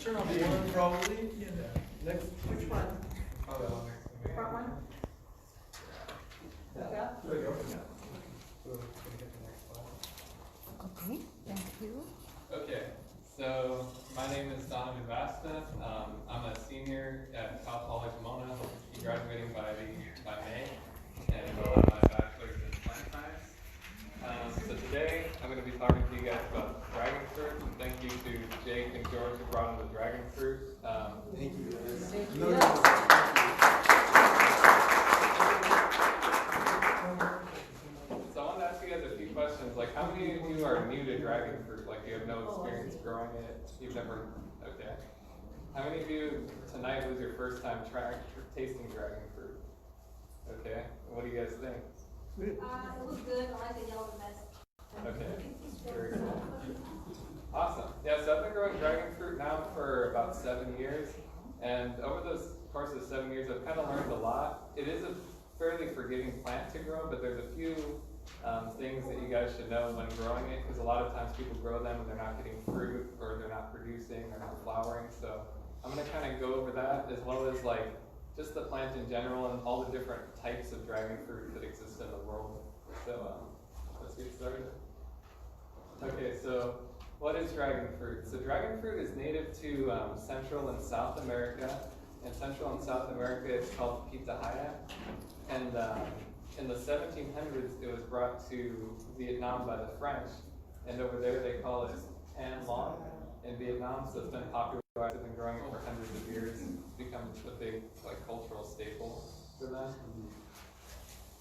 turn off one probably. Yeah. Next. Which one? Oh, the one next to me. Front one? Yeah. Yeah. There we go. Yeah. So, can we get the next slide? Okay, thank you. Okay, so my name is Donovan Vasta. I'm a senior at Cal Poly Pomona. I'll be graduating by May, and I'll have my bachelor's in plant science. So today I'm going to be talking to you guys about dragon fruit, and thank you to Jake and George who brought in the dragon fruit. Thank you. Thank you. No, So I want to ask you guys a few questions. Like, how many of you are new to dragon fruit? Like, you have no experience growing it? You've never, okay. How many of you tonight was your first time tasting dragon fruit? Okay, what do you guys think? It was good. I like the yellow the best. Okay, very cool. Awesome. Yeah, so I've been growing dragon fruit now for about 7 years, and over those course of 7 years, I've kind of learned a lot. It is a fairly forgiving plant to grow, but there's a few things that you guys should know when growing it, because a lot of times people grow them and they're not getting fruit, or they're not producing, they're not flowering. So I'm going to kind of go over that, as well as like just the plant in general and all the different types of dragon fruit that exist in the world. So let's get started. Okay, so what is dragon fruit? So dragon fruit is native to Central and South America. In Central and South America, it's called pitahaya. And in the 1700s, it was brought to Vietnam by the French. And over there, they call it tan long in Vietnam. So it's been popularized. They've been growing it for hundreds of years. It's become a big cultural staple for them.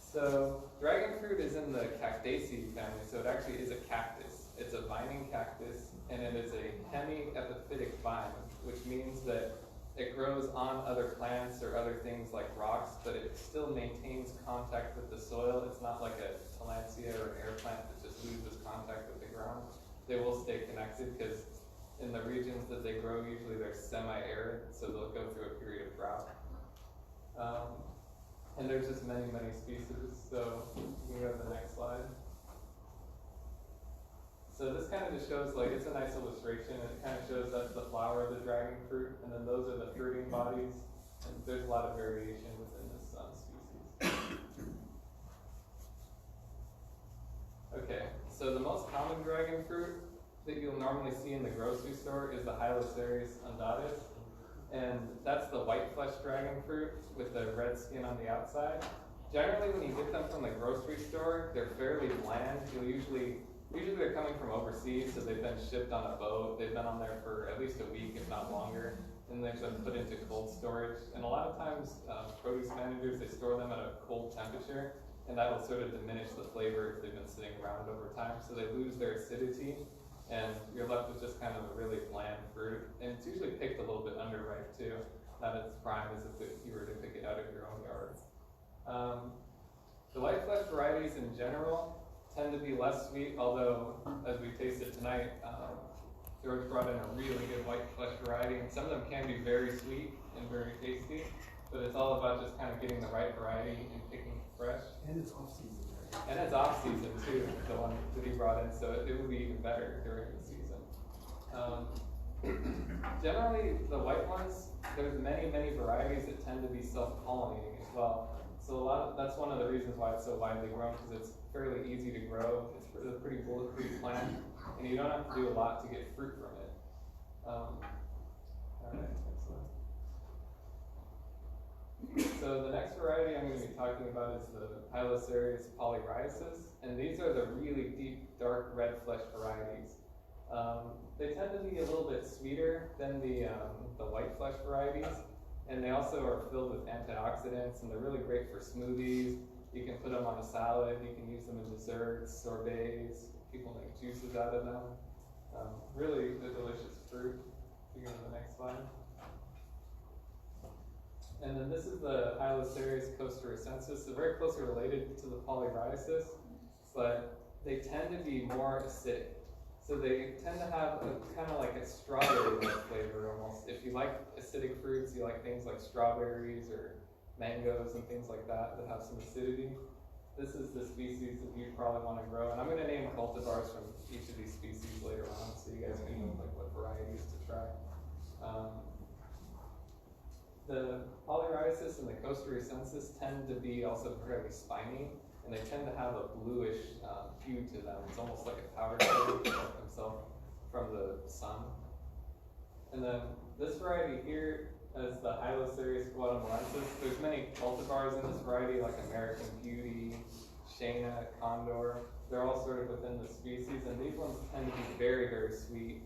So dragon fruit is in the Cactaceae family. So it actually is a cactus. It's a vining cactus, and it is a hemiepiphytic vine, which means that it grows on other plants or other things like rocks, but it still maintains contact with the soil. It's not like a tillandsia or an air plant that just loses contact with the ground. They will stay connected because in the regions that they grow, usually they're semi-arid, so they'll go through a period of drought. And there's just many, many species, so you can go to the next slide. So this kind of just shows, it's a nice illustration. It kind of shows that's the flower of the dragon fruit, and then those are the fruiting bodies. And there's a lot of variation within this species. Okay, so the most common dragon fruit that you'll normally see in the grocery store is the Hylocereus undatus. And that's the white flesh dragon fruit with the red skin on the outside. Generally, when you get them from the grocery store, they're fairly bland. Usually they're coming from overseas, so they've been shipped on a boat. They've been on there for at least a week, if not longer, and they've been put into cold storage. And a lot of times, produce managers, they store them at a cold temperature, and that'll sort of diminish the flavor if they've been sitting around over time. So they lose their acidity, and you're left with just kind of a really bland fruit. And it's usually picked a little bit underripe too, not as prime as if you were to pick it out of your own yard. The white flesh varieties in general tend to be less sweet, although as we tasted tonight, George brought in a really good white flesh variety, and some of them can be very sweet and very tasty, but it's all about just kind of getting the right variety and picking fresh. And it's off season, right? And it's off season too, the one that he brought in, so it would be even better during the season. Generally, the white ones, there's many, many varieties that tend to be self-pollinating as well. So that's one of the reasons why it's so widely grown, because it's fairly easy to grow. It's a pretty bulletproof plant, and you don't have to do a lot to get fruit from it. All right, next one. So the next variety I'm going to be talking about is the Hylocereus polyrhyosis, and these are the really deep, dark red flesh varieties. They tend to be a little bit sweeter than the white flesh varieties, and they also are filled with antioxidants, and they're really great for smoothies. You can put them on a salad, you can use them in desserts, sorbets, people make juices out of them. Really a delicious fruit. You go to the next slide. And then this is the Hylocereus costarricensis. They're very closely related to the polyrhyosis, but they tend to be more acidic. So they tend to have kind of like a strawberry-like flavor almost. If you like acidic fruits, you like things like strawberries or mangoes and things like that that have some acidity. This is the species that you probably want to grow. And I'm going to name cultivars from each of these species later on, so you guys can know what varieties to try. the polyrhizis and the costaria-sensis tend to be also fairly spiny, and they tend to have a bluish hue to them. It's almost like a powder coat of himself from the sun. And then this variety here is the Hylocereus guatemalensis. There's many cultivars in this variety, like American Beauty, Shana, Condor. They're all sort of within the species, and these ones tend to be very, very sweet,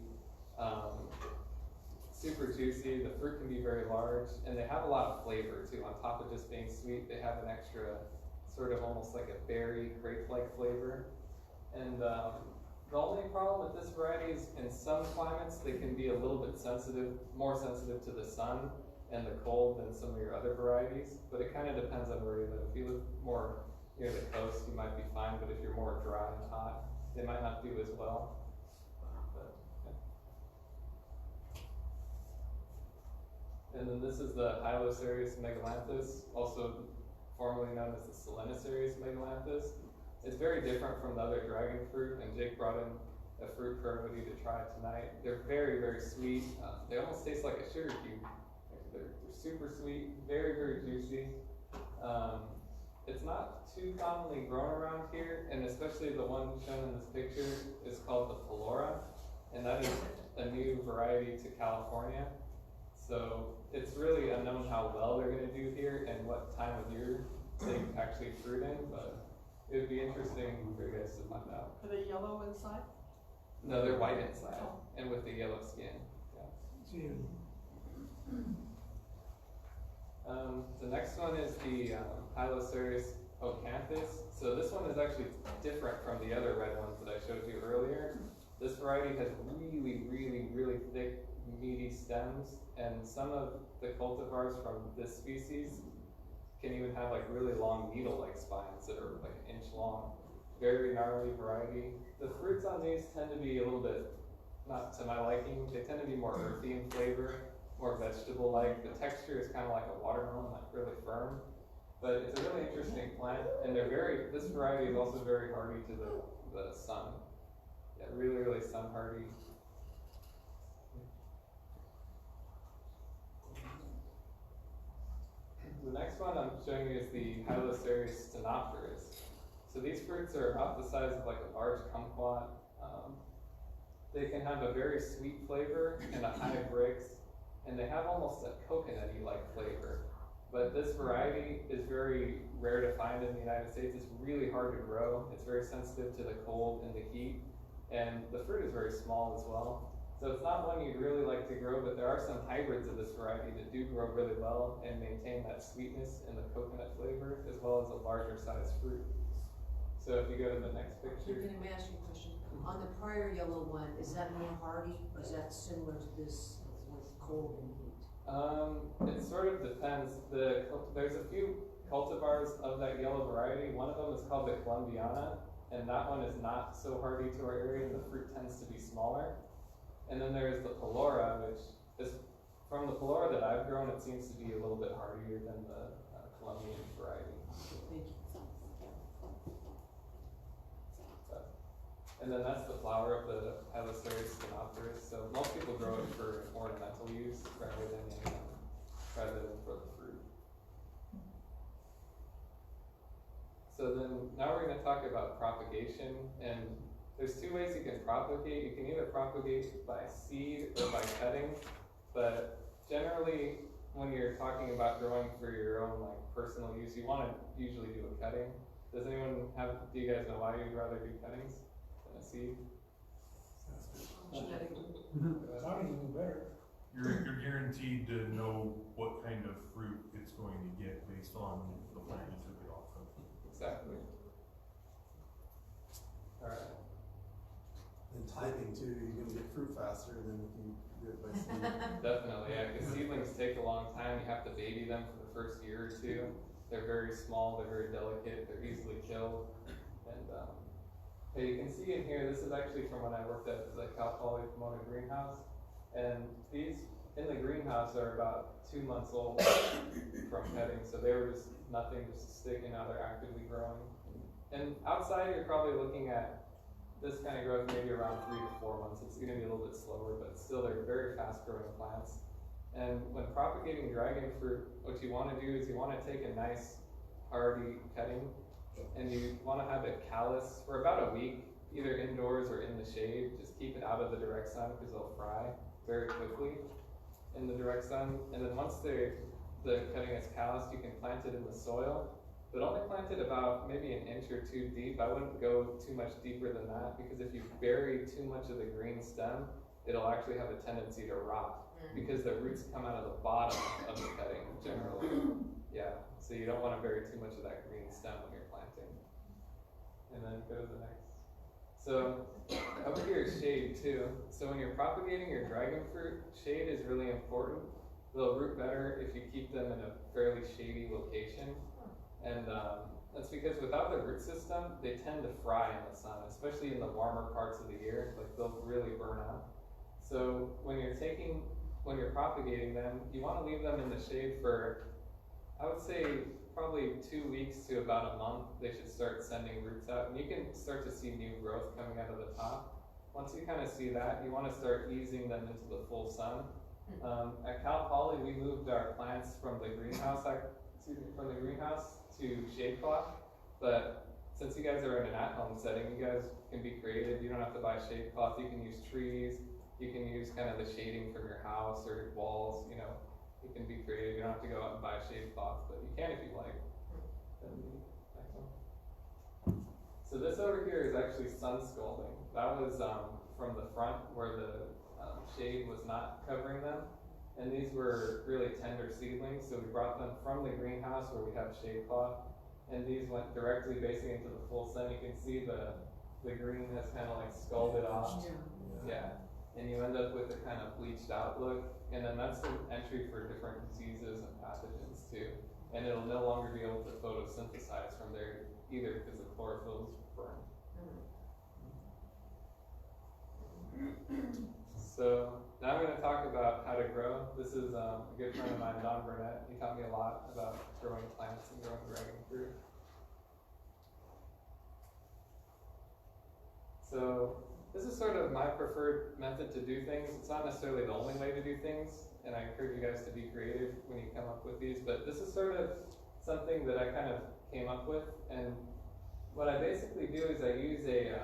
super juicy. The fruit can be very large, and they have a lot of flavor too. On top of just being sweet, they have an extra sort of almost like a berry, grape-like flavor. And the only problem with this variety is in some climates, they can be a little bit sensitive, more sensitive to the sun and the cold than some of your other varieties, but it kind of depends on where you live. If you live more near the coast, you might be fine, but if you're more dry and hot, they might not do as well. But, yeah. And then this is the Hylocereus megalanthus, also formerly known as the Selenocereus megalanthus. It's very different from the other dragon fruit, and Jake brought in a fruit for everybody to try tonight. They're very, very sweet. They almost taste like a sugar cube. They're super sweet, very, very juicy. It's not too commonly grown around here, and especially the one shown in this picture is called the Pelora, and that is a new variety to California. So it's really unknown how well they're going to do here and what time of year they actually fruit in, but it would be interesting for you guys to find out. Are they yellow inside? No, they're white inside and with the yellow skin. Yeah. The next one is the Hylocereus ocanthus. So this one is actually different from the other red ones that I showed you earlier. This variety has really, really, really thick, meaty stems, and some of the cultivars from this species can even have like really long needle-like spines that are like an inch long. Very gnarly variety. The fruits on these tend to be a little bit, not to my liking, they tend to be more earthy in flavor, more vegetable-like. The texture is kind of like a watermelon, like really firm. But it's a really interesting plant, and this variety is also very hardy to the sun. Yeah, really, really sun hardy. The next one I'm showing you is the Hylocereus stenopterus. So these fruits are about the size of like a large kumquat. They can have a very sweet flavor and a high Brix, and they have almost a coconutty-like flavor. But this variety is very rare to find in the United States. It's really hard to grow. It's very sensitive to the cold and the heat, and the fruit is very small as well. So it's not one you'd really like to grow, but there are some hybrids of this variety that do grow really well and maintain that sweetness and the coconut flavor, as well as a larger size fruit. So if you go to the next picture. Can I ask you a question? On the prior yellow one, is that more hardy, or is that similar to this with cold and heat? It sort of depends. There's a few cultivars of that yellow variety. One of them is called the Columbiana, and that one is not so hardy to our area, and the fruit tends to be smaller. And then there's the Pelora, which is, from the Pelora that I've grown, it seems to be a little bit hardier than the Colombian variety. Thank you. And then that's the flower of the Hylocereus stenopterus. So most people grow it for ornamental use rather than for the fruit. So then now we're going to talk about propagation, and there's two ways you can propagate. You can either propagate by seed or by cutting, but generally when you're talking about growing for your own like personal use, you want to usually do a cutting. Do you guys know why you'd rather do cuttings than a seed? Sounding even better. You're guaranteed to know what kind of fruit it's going to get based on the plant you took it off of. Exactly. Alright. And typing too, you're gonna get fruit faster than if you do it by seed. Definitely, yeah, because seedlings take a long time. You have to baby them for the first year or two. They're very small, they're very delicate, they're easily killed. And you can see in here, this is actually from when I worked at the Cal Poly Pomona greenhouse. And these in the greenhouse are about 2 months old from cutting. So they were just nothing, just a stick, and now they're actively growing. And outside, you're probably looking at this kind of growth maybe around 3 to 4 months. It's going to be a little bit slower, but still they're very fast growing plants. And when propagating dragon fruit, what you want to do is you want to take a nice hardy cutting and you want to have it callus for about a week, either indoors or in the shade. Just keep it out of the direct sun because they'll fry very quickly in the direct sun. And then once the cutting is calloused, you can plant it in the soil, but only plant it about maybe an inch or two deep. I wouldn't go too much deeper than that because if you bury too much of the green stem, it'll actually have a tendency to rot because the roots come out of the bottom of the cutting generally. Yeah, so you don't want to bury too much of that green stem when you're planting. And then go to the next. So over here is shade too. So when you're propagating your dragon fruit, shade is really important. They'll root better if you keep them in a fairly shady location. And that's because without the root system, they tend to fry in the sun, especially in the warmer parts of the year. Like they'll really burn out. So when you're propagating them, you want to leave them in the shade for, I would say, probably 2 weeks to about a month. They should start sending roots out, and you can start to see new growth coming out of the top. Once you kind of see that, you want to start easing them into the full sun. At Cal Poly, we moved our plants from the greenhouse, to shade cloth. But since you guys are in an at-home setting, you guys can be creative. You don't have to buy shade cloth. You can use trees. You can use kind of the shading from your house or your walls. You know, you can be creative. You don't have to go out and buy shade cloth, but you can if you like. Next one. So this over here is actually sun scalding. That was from the front where the shade was not covering them. And these were really tender seedlings, so we brought them from the greenhouse where we have shade cloth. And these went directly basically into the full sun. You can see the green has kind of like scalded off. Yeah. And you end up with a kind of bleached out look. And then that's the entry for different diseases and pathogens too. And it'll no longer be able to photosynthesize from there either because the chlorophyll is burned. So now I'm going to talk about how to grow. This is a good friend of mine, Don Burnett. He taught me a lot about growing plants and growing dragon fruit. So this is sort of my preferred method to do things. It's not necessarily the only way to do things, and I encourage you guys to be creative when you come up with these, but this is sort of something that I kind of came up with. And what I basically do is I use a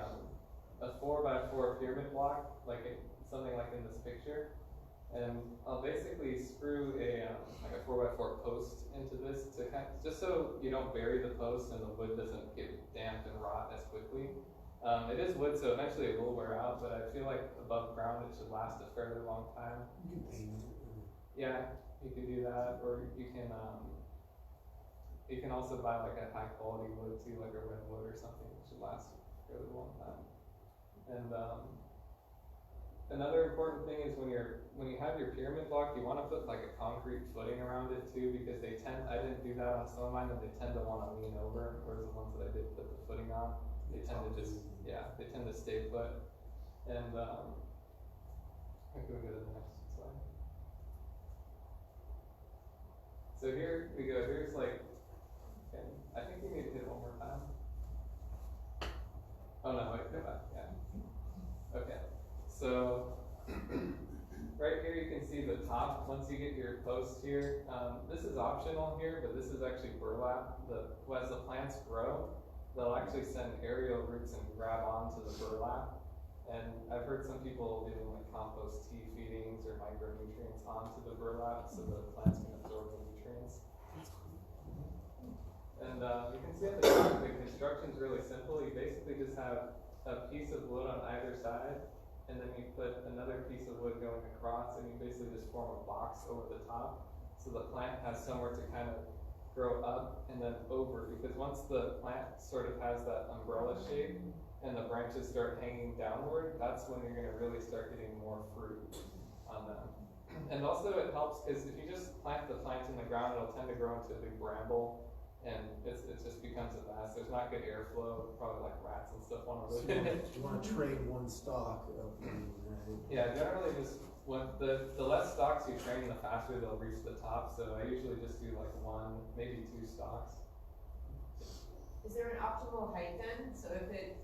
4x4 pyramid block, something like in this picture, and I'll basically screw a 4x4 post into this to just so you don't bury the post and the wood doesn't get damp and rot as quickly. It is wood, so eventually it will wear out, but I feel like above ground it should last a fairly long time. You can paint it. Yeah, you can do that, or you can also buy like a high quality wood too, like a redwood or something. It should last a fairly long time. And another important thing is when you have your pyramid block, you want to put like a concrete footing around it too, because I didn't do that on some of mine, and they tend to want to lean over, whereas the ones that I did put the footing on, they tend to stay put. And I can go to the next slide. So here we go. Here's like, okay, I think we need to hit it one more time. Oh no, wait, go back. Yeah. Okay. So right here you can see the top. Once you get your post here, this is optional here, but this is actually burlap. As the plants grow, they'll actually send aerial roots and grab onto the burlap. And I've heard some people doing like compost tea feedings or micronutrients onto the burlap so the plants can absorb the nutrients. And you can see at the top, the construction's really simple. You basically just have a piece of wood on either side, and then you put another piece of wood going across, and you basically just form a box over the top. So the plant has somewhere to kind of grow up and then over, because once the plant sort of has that umbrella shape and the branches start hanging downward, that's when you're going to really start getting more fruit on them. And also it helps because if you just plant the plant in the ground, it'll tend to grow into a big bramble, and it just becomes a mess. There's not good airflow, probably like rats and stuff want to live in it. You want to train one stalk up, right? Yeah, generally just the less stalks you train, the faster they'll reach the top. So I usually just do like 1, maybe 2 stalks. Is there an optimal height then? So if it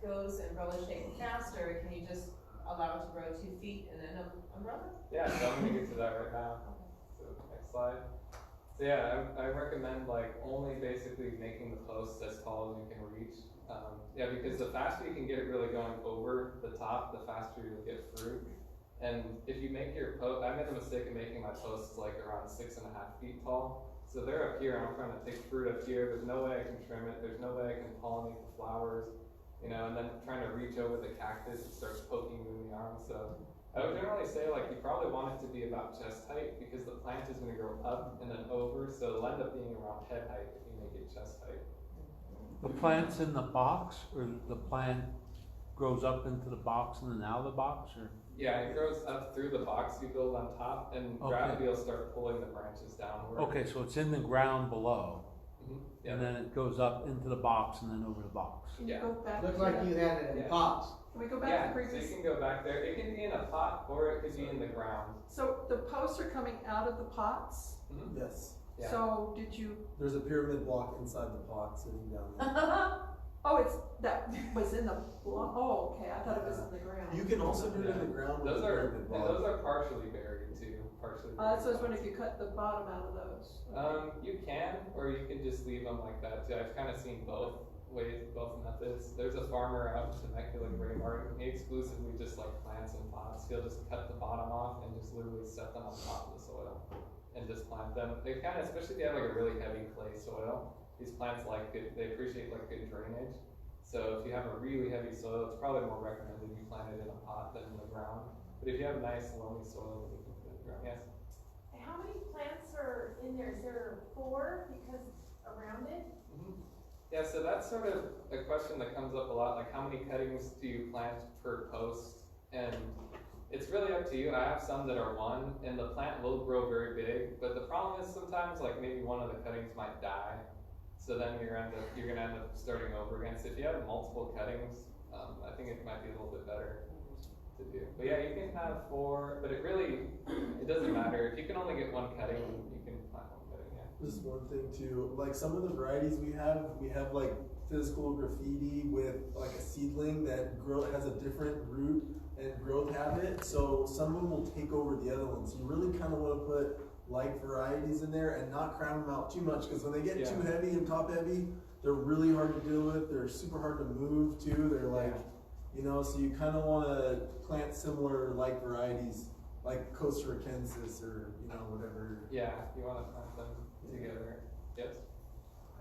goes umbrella shaped faster, can you just allow it to grow 2 feet and then an umbrella? Yeah, so I'm gonna get to that right now. So next slide. So yeah, I recommend like only basically making the posts as tall as you can reach. Yeah, because the faster you can get it really going over the top, the faster you'll get fruit. And if you make your post, I made the mistake of making my posts like around 6.5 feet tall. So they're up here, and I'm trying to take fruit up here. There's no way I can trim it. There's no way I can pollinate the flowers, you know, and then trying to reach over the cactus, it starts poking you in the arm. So I would generally say like you probably want it to be about chest height because the plant is going to grow up and then over. So it'll end up being around head height if you make it chest height. The plant's in the box, or the plant grows up into the box and then out of the box, or? Yeah, it grows up through the box you build on top, and Okay. gravity will start pulling the branches downward. Okay, so it's in the ground below, Mhm. Yeah. and then it goes up into the box and then over the box. Can you Yeah. go back to Looked like you had it in Yeah. pots. Can we go back Yeah, to so previous? you can go back there. It can be in a pot or it could be in the ground. So the posts are coming out of the pots, Mhm. Yes, Yeah. so did you, there's a pyramid block inside the pot sitting down there. oh, it's, that was in the block, oh, okay, I thought it was in the ground. You can also do it in the ground with Those a are, pyramid and block. those are partially buried too, partially buried. So I was wondering if you cut the bottom out of those. You can, or you can just leave them like that too. I've kind of seen both ways, both methods. There's a farmer out in Temecula, Ray Martin. He exclusively just like plants in pots. He'll just cut the bottom off and just literally set them on top of the soil and just plant them. They kind of, especially if you have like a really heavy clay soil, these plants like good, they appreciate like good drainage. So if you have a really heavy soil, it's probably more recommended you plant it in a pot than in the ground. But if you have nice loamy soil, you can put it in the ground. Yes. How many plants are in there? Is there 4 because around it? Mhm. Yeah, so that's sort of a question that comes up a lot, like how many cuttings do you plant per post? And it's really up to you. I have some that are 1, and the plant will grow very big, but the problem is sometimes like maybe one of the cuttings might die. So then you're gonna end up starting over again. So if you have multiple cuttings, I think it might be a little bit better to do. But yeah, you can have 4, but it doesn't matter. If you can only get 1 cutting, you can plant 1 cutting, yeah. Just one thing too, like some of the varieties we have like physical graffiti with like a seedling that has a different root and growth habit. So some of them will take over the other ones. You really kind of want to put like varieties in there and not crowd them out too much, because when they get too heavy and top heavy, they're really hard to deal with. They're super hard to move too. They're like, you know, so you kind of want to plant similar like varieties, like Costa Ricensis or you know whatever. Yeah, you want to plant them together. Yes.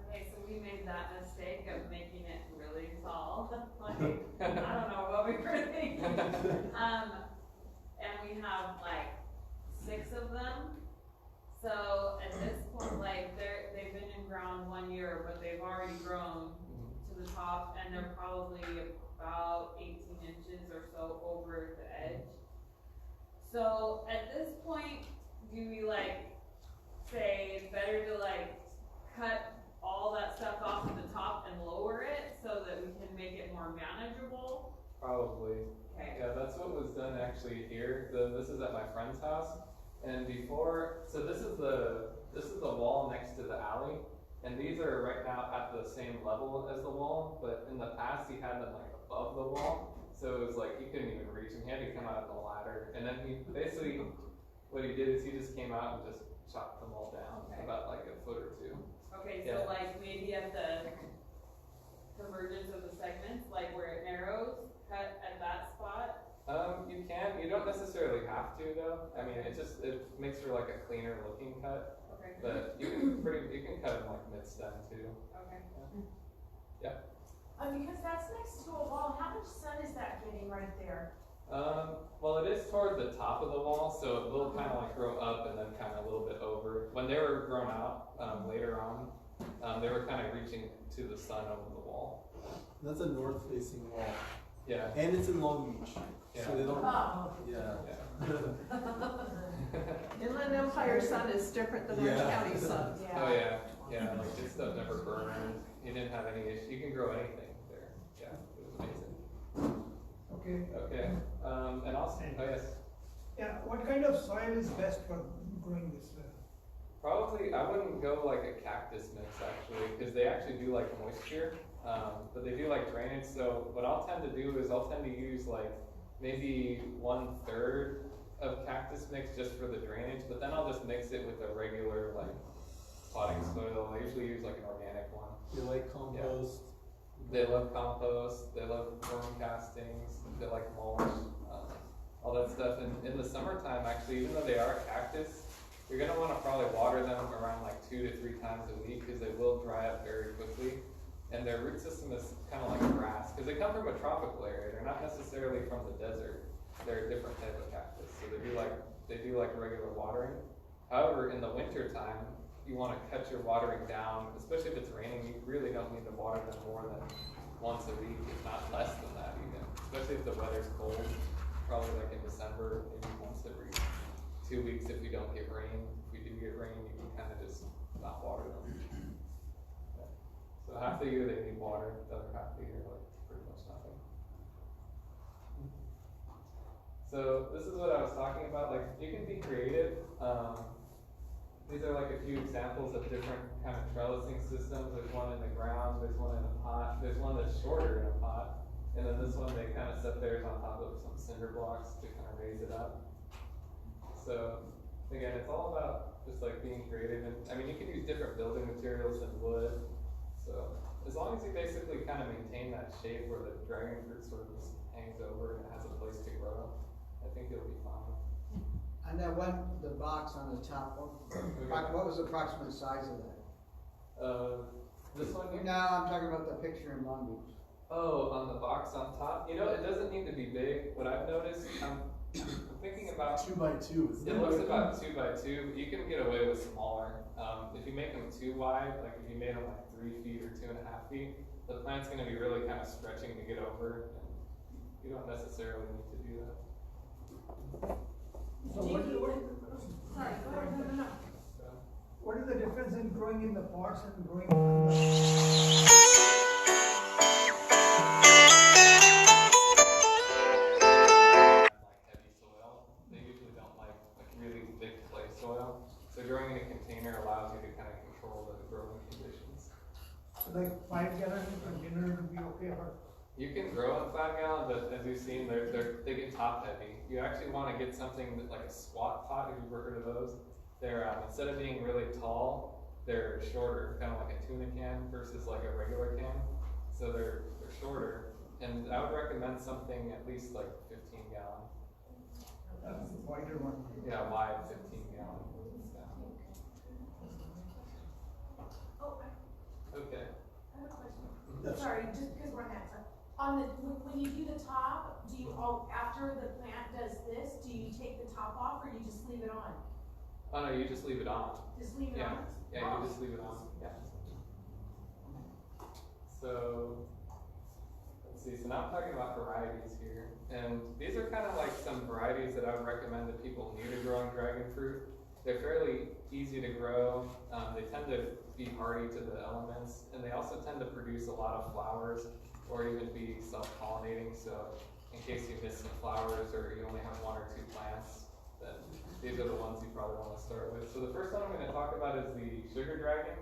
Okay, so we made that mistake of making it really tall. Like, I don't know what we were thinking. And we have like 6 of them. So at this point, like they've been in ground 1 year, but they've already grown to the top, and they're probably about 18 inches or so over the edge. So at this point, do we like say it's better to like cut all that stuff off at the top and lower it so that we can make it more manageable? Probably. Okay. Yeah, that's what was done actually here. This is at my friend's house, and before, so this is the wall next to the alley, and these are right now at the same level as the wall. But in the past, he had them like above the wall, so it was like you couldn't even reach them. He had to come out on the ladder, and then he basically what he did is he just came out and just chopped them all down about like a foot or 2. Okay, so like maybe at the convergence of the segments, like where it narrows, cut at that spot? You can. You don't necessarily have to though. I mean, it makes for like a cleaner looking cut. Okay. But you can cut them like mid-stem too. Okay. Yeah. Because that's next to a wall, how much sun is that getting right there? Well, it is toward the top of the wall, so it will kind of like grow up and then kind of a little bit over. When they were grown out later on, they were kind of reaching to the sun over the wall. That's a north-facing wall. Yeah. And it's in Long Beach, so they don't. Oh. Yeah. Inland Empire sun is different than Orange Yeah. County sun. Oh yeah, yeah. Like this stuff never burned. You didn't have any issue. You can grow anything there. Yeah, it was amazing. Okay. Okay. And also, oh yes. Yeah, what kind of soil is best for growing this? Probably, I wouldn't go like a cactus mix actually, because they actually do like moisture, but they do like drainage. So what I'll tend to do is I'll tend to use like maybe 1/3 of cactus mix just for the drainage, but then I'll just mix it with a regular like potting soil. I usually use like an organic one. You like compost? They love compost, they love worm castings, they like mulch, all that stuff. And in the summertime, actually, even though they are a cactus, you're gonna wanna probably water them around like 2 to 3 times a week because they will dry up very quickly. And their root system is kind of like grass, because they come from a tropical area. They're not necessarily from the desert. They're a different type of cactus, so they do like regular watering. However, in the winter time, you want to cut your watering down, especially if it's raining. You really don't need to water them more than once a week, if not less than that even. Especially if the weather's cold, probably like in December, maybe once every 2 weeks if we don't get rain. If we do get rain, you can kind of just not water them. So half the year they need water, the other half the year like pretty much nothing. So this is what I was talking about, like you can be creative. These are like a few examples of different kind of trellising systems. There's one in the ground, there's one in a pot, there's one that's shorter in a pot, and then this one they kind of set theirs on top of some cinder blocks to kind of raise it up. So again, it's all about just like being creative, and I mean you can use different building materials than wood. So as long as you basically kind of maintain that shape where the dragon fruit sort of just hangs over and it has a place to grow, I think you'll be fine. And that one, the box on the top, what was the approximate size of that? This one here? No, I'm talking about the picture in Long Beach. Oh, on the box on top? You know, it doesn't need to be big. What I've noticed, I'm thinking about 2 by 2. Isn't it looks about 2 by 2, but you can get away with smaller. If you make them too wide, like if you made them like 3 feet or 2.5 feet, the plant's going to be really kind of stretching to get over, and you don't necessarily need to do that. So Sorry, what, go ahead, no. what is the difference in growing in the pots and growing heavy soil? They usually don't like really thick clay soil. So growing in a container allows you to kind of control the growing conditions. like 5-gallon container would be okay for? You can grow in 5-gallon, but as you've seen, they get top heavy. You actually want to get something that, like a squat pot, if you've ever heard of those. They're, instead of being really tall, they're shorter, kind of like a tuna can versus like a regular can. So they're shorter, and I would recommend something at least like 15-gallon. Wider one. Yeah, wide 15-gallon. Oh, Okay. I have a question. Yes. Sorry, just because we're on that. On the, when you do the top, do you, after the plant does this, do you take the top off or you just leave it on? Oh no, you just leave it on. Just leave it Yeah. on? Yeah, you just leave it on. Yeah. So, let's see, so now I'm talking about varieties here. And these are kind of like some varieties that I would recommend to people new to growing dragon fruit. They're fairly easy to grow. They tend to be hardy to the elements, and they also tend to produce a lot of flowers or even be self-pollinating. So in case you miss some flowers or you only have 1 or 2 plants, then these are the ones you probably want to start with. So the first one I'm going to talk about is the sugar dragon.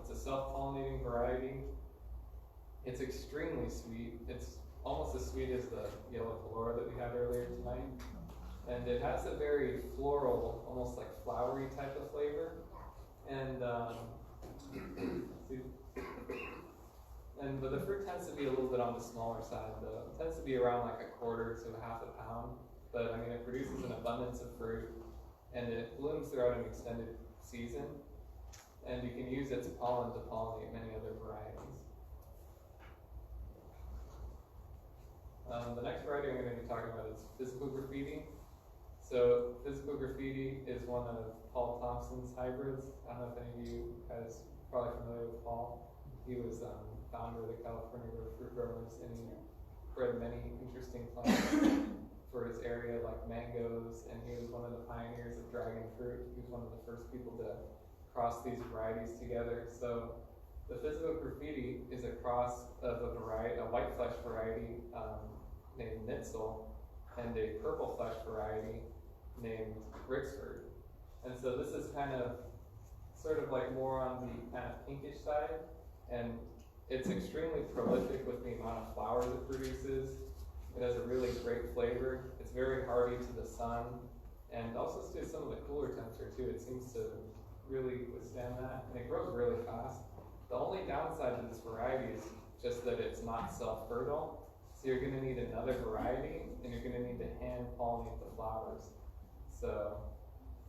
It's a self-pollinating variety. It's extremely sweet. It's almost as sweet as the yellow Flora that we had earlier tonight. And it has a very floral, almost like flowery type of flavor. And but the fruit tends to be a little bit on the smaller side though. It tends to be around like 1/4 to 1/2 pound. But I mean, it produces an abundance of fruit, and it blooms throughout an extended season. And you can use its pollen to pollinate many other varieties. The next variety I'm going to be talking about is physical graffiti. So physical graffiti is one of Paul Thompson's hybrids. I don't know if any of you guys are probably familiar with Paul. He was founder of the California Fruit Growers, and he bred many interesting plants for his area, like mangoes, and he was one of the pioneers of dragon fruit. He was one of the first people to cross these varieties together. So the physical graffiti is a cross of a white flesh variety named Nitzel and a purple flesh variety named Rixford. And so this is kind of sort of like more on the kind of pinkish side, and it's extremely prolific with the amount of flowers it produces. It has a really great flavor. It's very hardy to the sun, and also to some of the cooler temperature too. It seems to really withstand that, and it grows really fast. The only downside to this variety is just that it's not self-fertile. So you're gonna need another variety, and you're gonna need to hand pollinate the flowers. So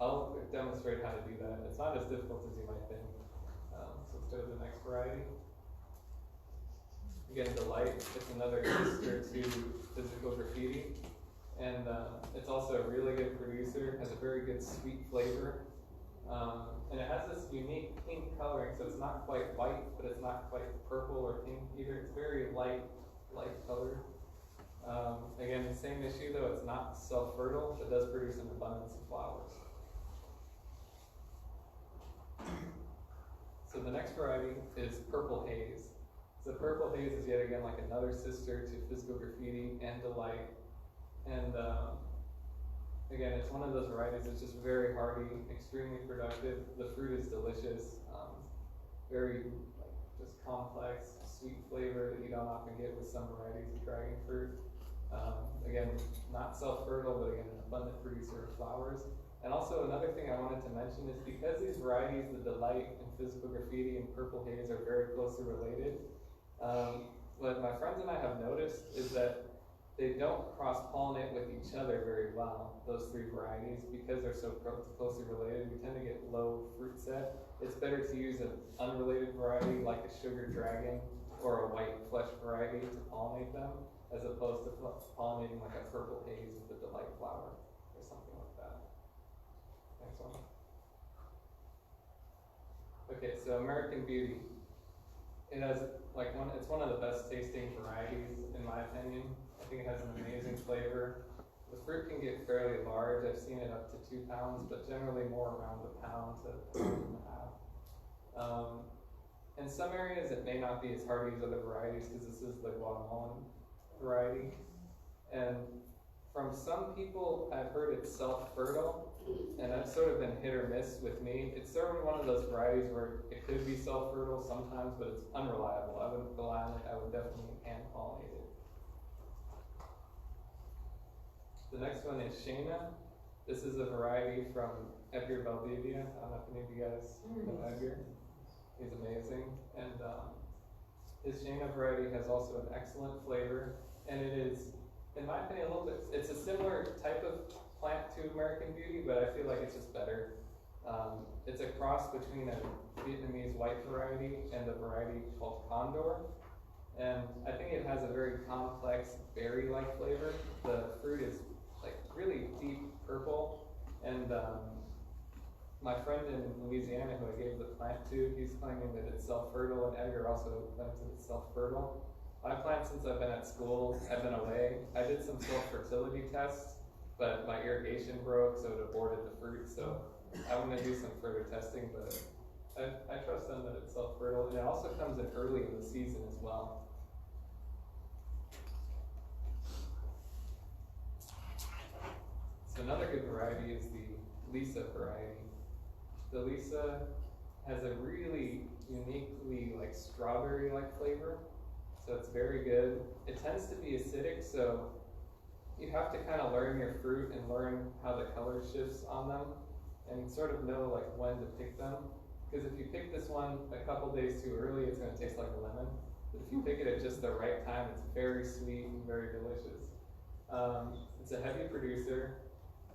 I'll demonstrate how to do that. It's not as difficult as you might think. So let's go to the next variety. Again, Delight, it's another sister to Physical Graffiti. And it's also a really good producer, has a very good sweet flavor. And it has this unique pink coloring, so it's not quite white, but it's not quite purple or pink either. It's very light color. Again, the same issue though, it's not self-fertile, but does produce an abundance of flowers. So the next variety is Purple Haze. So Purple Haze is yet again like another sister to Physical Graffiti and Delight. And again, it's one of those varieties that's just very hardy, extremely productive. The fruit is delicious, very just complex, sweet flavor that you don't often get with some varieties of dragon fruit. Again, not self-fertile, but again, an abundant producer of flowers. And also another thing I wanted to mention is because these varieties, the Delight and Physical Graffiti and Purple Haze, are very closely related, what my friends and I have noticed is that they don't cross-pollinate with each other very well, those three varieties, because they're so closely related. We tend to get low fruit set. It's better to use an unrelated variety like a Sugar Dragon or a White Flesh variety to pollinate them, as opposed to pollinating like a Purple Haze with the Delight flower or something like that. Next one. Okay, so American Beauty. It has it's one of the best tasting varieties in my opinion. I think it has an amazing flavor. The fruit can get fairly large. I've seen it up to 2 pounds, but generally more around a pound to a pound and a half. In some areas it may not be as hardy as other varieties because this is the Guatemalan variety. And from some people I've heard it's self-fertile, and that's sort of been hit or miss with me. It's sort of one of those varieties where it could be self-fertile sometimes, but it's unreliable. I wouldn't rely on it. I would definitely hand pollinate it. The next one is Shayna. This is a variety from Edgar Valdivia. I don't know if any of you guys know Edgar. He's amazing. And his Shayna variety has also an excellent flavor. And it is, in my opinion, a little bit, it's a similar type of plant to American Beauty, but I feel like it's just better. It's a cross between a Vietnamese white variety and a variety called Condor. And I think it has a very complex berry-like flavor. The fruit is like really deep purple. And my friend in Louisiana who I gave the plant to, he's claiming that it's self-fertile, and Edgar also claims that it's self-fertile. My plant, since I've been at school, I've been away. I did some self-fertility tests, but my irrigation broke, so it aborted the fruit. So I'm gonna do some further testing, but I trust them that it's self-fertile. And it also comes in early in the season as well. So another good variety is the Lisa variety. The Lisa has a really uniquely like strawberry-like flavor. So it's very good. It tends to be acidic, so you have to kind of learn your fruit and learn how the color shifts on them and sort of know like when to pick them. Because if you pick this one a couple days too early, it's going to taste like a lemon. But if you pick it at just the right time, it's very sweet and very delicious. It's a heavy producer.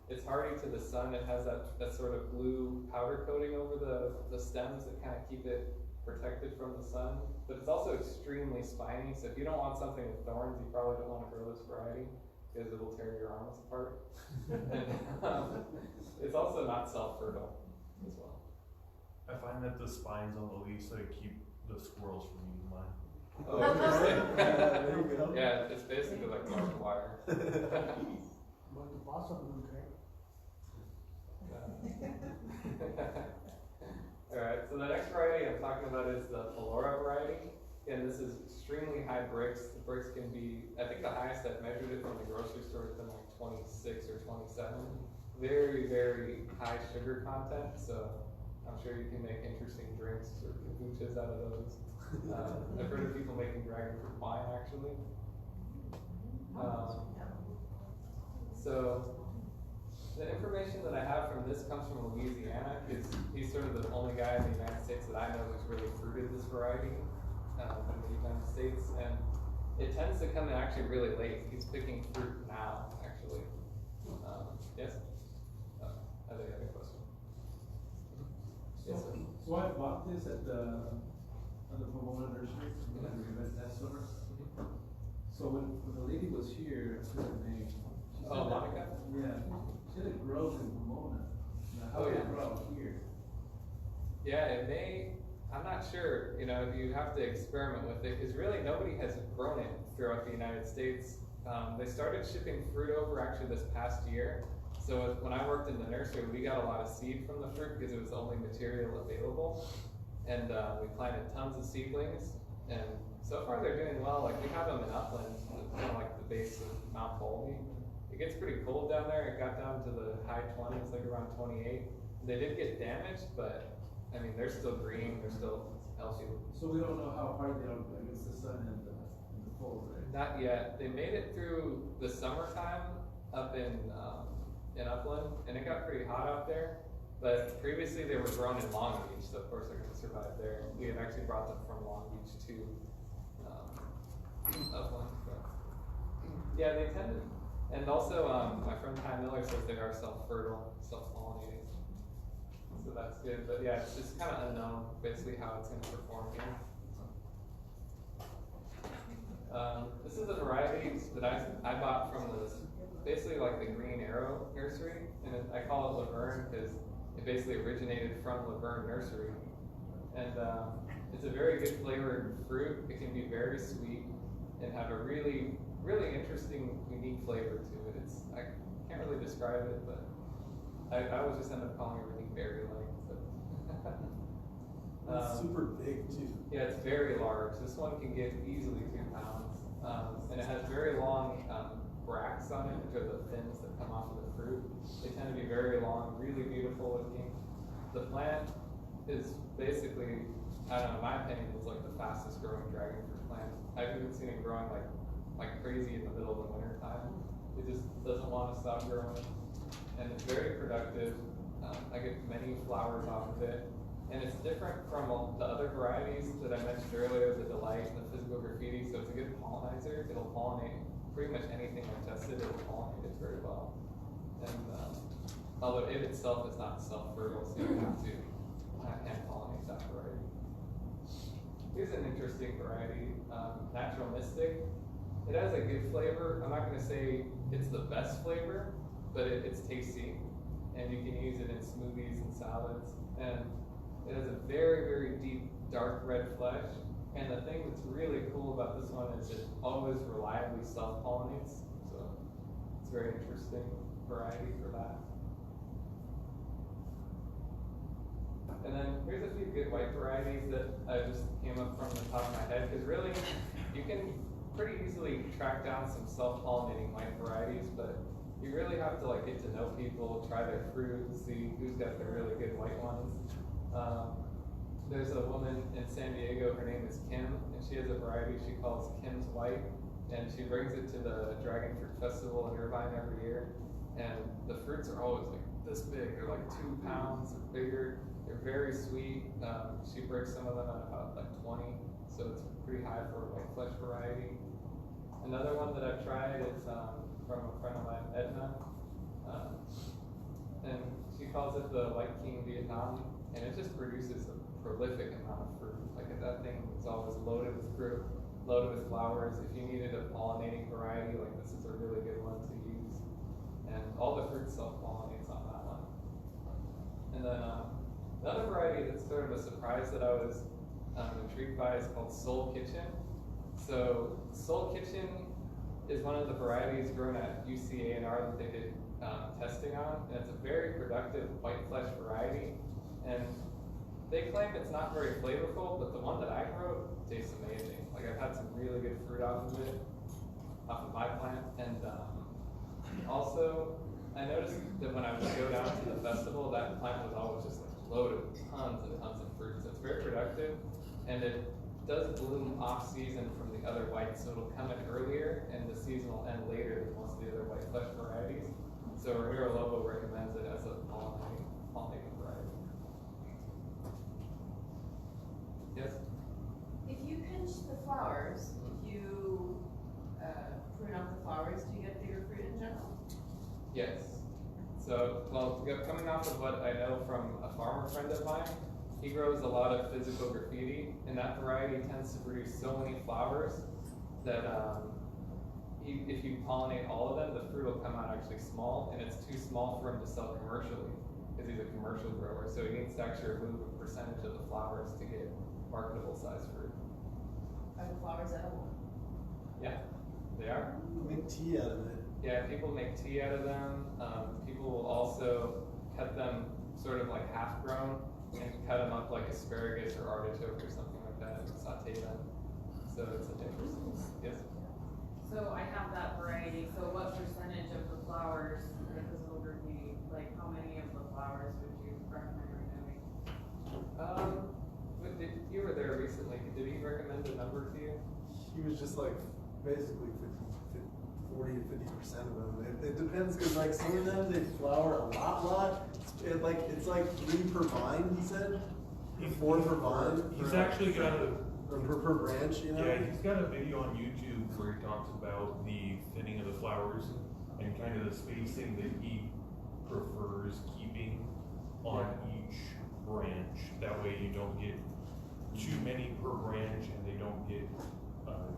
It's hardy to the sun. It has that sort of blue powder coating over the stems that kind of keep it protected from the sun. But it's also extremely spiny, so if you don't want something with thorns, you probably don't want to grow this variety because it will tear your arms apart. And, it's also not self-fertile as well. I find that the spines on the Lisa keep the squirrels from eating mine. Oh, interesting. There you go. Yeah, it's basically like barbed wire. But the possible, okay. Alright, so the next variety I'm talking about is the Pelora variety. Again, this is extremely high bricks. The bricks can be, I think the highest I've measured it from the grocery store has been like 26 or 27. Very, very high sugar content, so I'm sure you can make interesting drinks or kombuchas out of those. I've heard of people making dragon fruit wine actually. So the information that I have from this comes from Louisiana, because he's sort of the only guy in the United States that I know who's really fruited this variety in the United States, and it tends to come in actually really late. He's picking fruit now, actually. Yes? I think I have a question. Yes, sir. So I bought this at the Pomona Nursery, when I read that summer. So when the lady was here, I forget her name. She said that- Monica? Yeah, she said it grows in Pomona. Now, how Oh, does yeah. it grow out here? Yeah, it may, I'm not sure, you know, you have to experiment with it, because really nobody has grown it throughout the United States. They started shipping fruit over actually this past year. So when I worked in the nursery, we got a lot of seed from the fruit because it was the only material available. And we planted tons of seedlings, and so far they're doing well. Like we have them in Upland, kind of like the base of Mount Baldy. It gets pretty cold down there. It got down to the high 20s, like around 28. They did get damaged, but I mean, they're still green, they're still healthy. So we don't know how hard they are against the sun and the cold, right? Not yet. They made it through the summertime up in Upland, and it got pretty hot out there. But previously they were grown in Long Beach, so of course they're gonna survive there. We had actually brought them from Long Beach to Upland. So. Yeah, they tend to, and also my friend Ty Miller says they are self-fertile, self-pollinating. So that's good, but yeah, it's just kind of unknown basically how it's gonna perform here. This is a variety that I bought from basically like the Green Arrow Nursery, and I call it Laverne because it basically originated from Laverne Nursery. And it's a very good flavored fruit. It can be very sweet and have a really, really interesting, unique flavor to it. I can't really describe it, but I always just end up calling everything berry-like. It's super big too. Yeah, it's very large. This one can get easily 2 pounds. And it has very long bracts on it, which are the fins that come off of the fruit. They tend to be very long, really beautiful looking. The plant is basically, I don't know, in my opinion, is like the fastest growing dragon fruit plant. I've even seen it growing like crazy in the middle of the winter time. It just doesn't want to stop growing. And it's very productive. I get many flowers off of it. And it's different from the other varieties that I mentioned earlier, the Delight and the Physical Graffiti. So it's a good pollinizer. It'll pollinate pretty much anything I've tested. It'll pollinate it very well. And although it itself is not self-fertile, so you have to hand pollinate that variety. Here's an interesting variety, Natural Mystic. It has a good flavor. I'm not going to say it's the best flavor, but it's tasty, and you can use it in smoothies and salads. And it has a very, very deep, dark red flesh. And the thing that's really cool about this one is it always reliably self-pollinates. So it's a very interesting variety for that. And then here's a few good white varieties that I just came up from the top of my head, because really you can pretty easily track down some self-pollinating white varieties, but you really have to like get to know people, try their fruit, see who's got the really good white ones. There's a woman in San Diego, her name is Kim, and she has a variety she calls Kim's White, and she brings it to the Dragon Fruit Festival in Irvine every year, and the fruits are always like this big. They're like 2 pounds or bigger. They're very sweet. She breaks some of them at about like 20, so it's pretty high for a white flesh variety. Another one that I've tried is from a friend of mine, Edna, and she calls it the White King Vietnam, and it just produces a prolific amount of fruit. Like that thing is always loaded with fruit, loaded with flowers. If you needed a pollinating variety, like this is a really good one to use. And all the fruit self-pollinates on that one. And then another variety that's sort of a surprise that I was intrigued by is called Soul Kitchen. So Soul Kitchen is one of the varieties grown at UCA&R that they did testing on, and it's a very productive white flesh variety. And they claim it's not very flavorful, but the one that I grew tastes amazing. Like I've had some really good fruit off of it, off of my plant. And also, I noticed that when I would go down to the festival, that plant was always just like loaded with tons and tons of fruit. So it's very productive, and it does bloom off-season from the other whites, so it'll come in earlier, and the season will end later than most of the other white flesh varieties. So Ramiro Lobo recommends it as a pollinating variety. Yes? If you pinch the flowers, if you prune out the flowers, do you get bigger fruit in general? Yes. So, well, coming off of what I know from a farmer friend of mine, he grows a lot of physical graffiti, and that variety tends to produce so many flowers that if you pollinate all of them, the fruit will come out actually small, and it's too small for him to sell commercially, because he's a commercial grower, so he needs to actually remove a percentage of the flowers to get marketable size fruit. Are the flowers edible? Yeah, they are. Make tea out of it. Yeah, people make tea out of them. People will also cut them sort of like half grown and cut them up like asparagus or artichoke or something like that and saute them. So it's an interesting, yes? So I have that variety, so what percentage of the flowers in the physical graffiti, like how many of the flowers would you recommend removing? You were there recently, did he recommend a number to you? He was just like basically 40 to 50% of them. It depends, because like some of them they flower a lot. It's like 3 per vine, he said. 4 per vine. He's actually got a per branch, you know. Yeah, he's got a video on YouTube where he talks about the thinning of the flowers and kind of the spacing that he prefers keeping on each branch. That way you don't get too many per branch and they don't get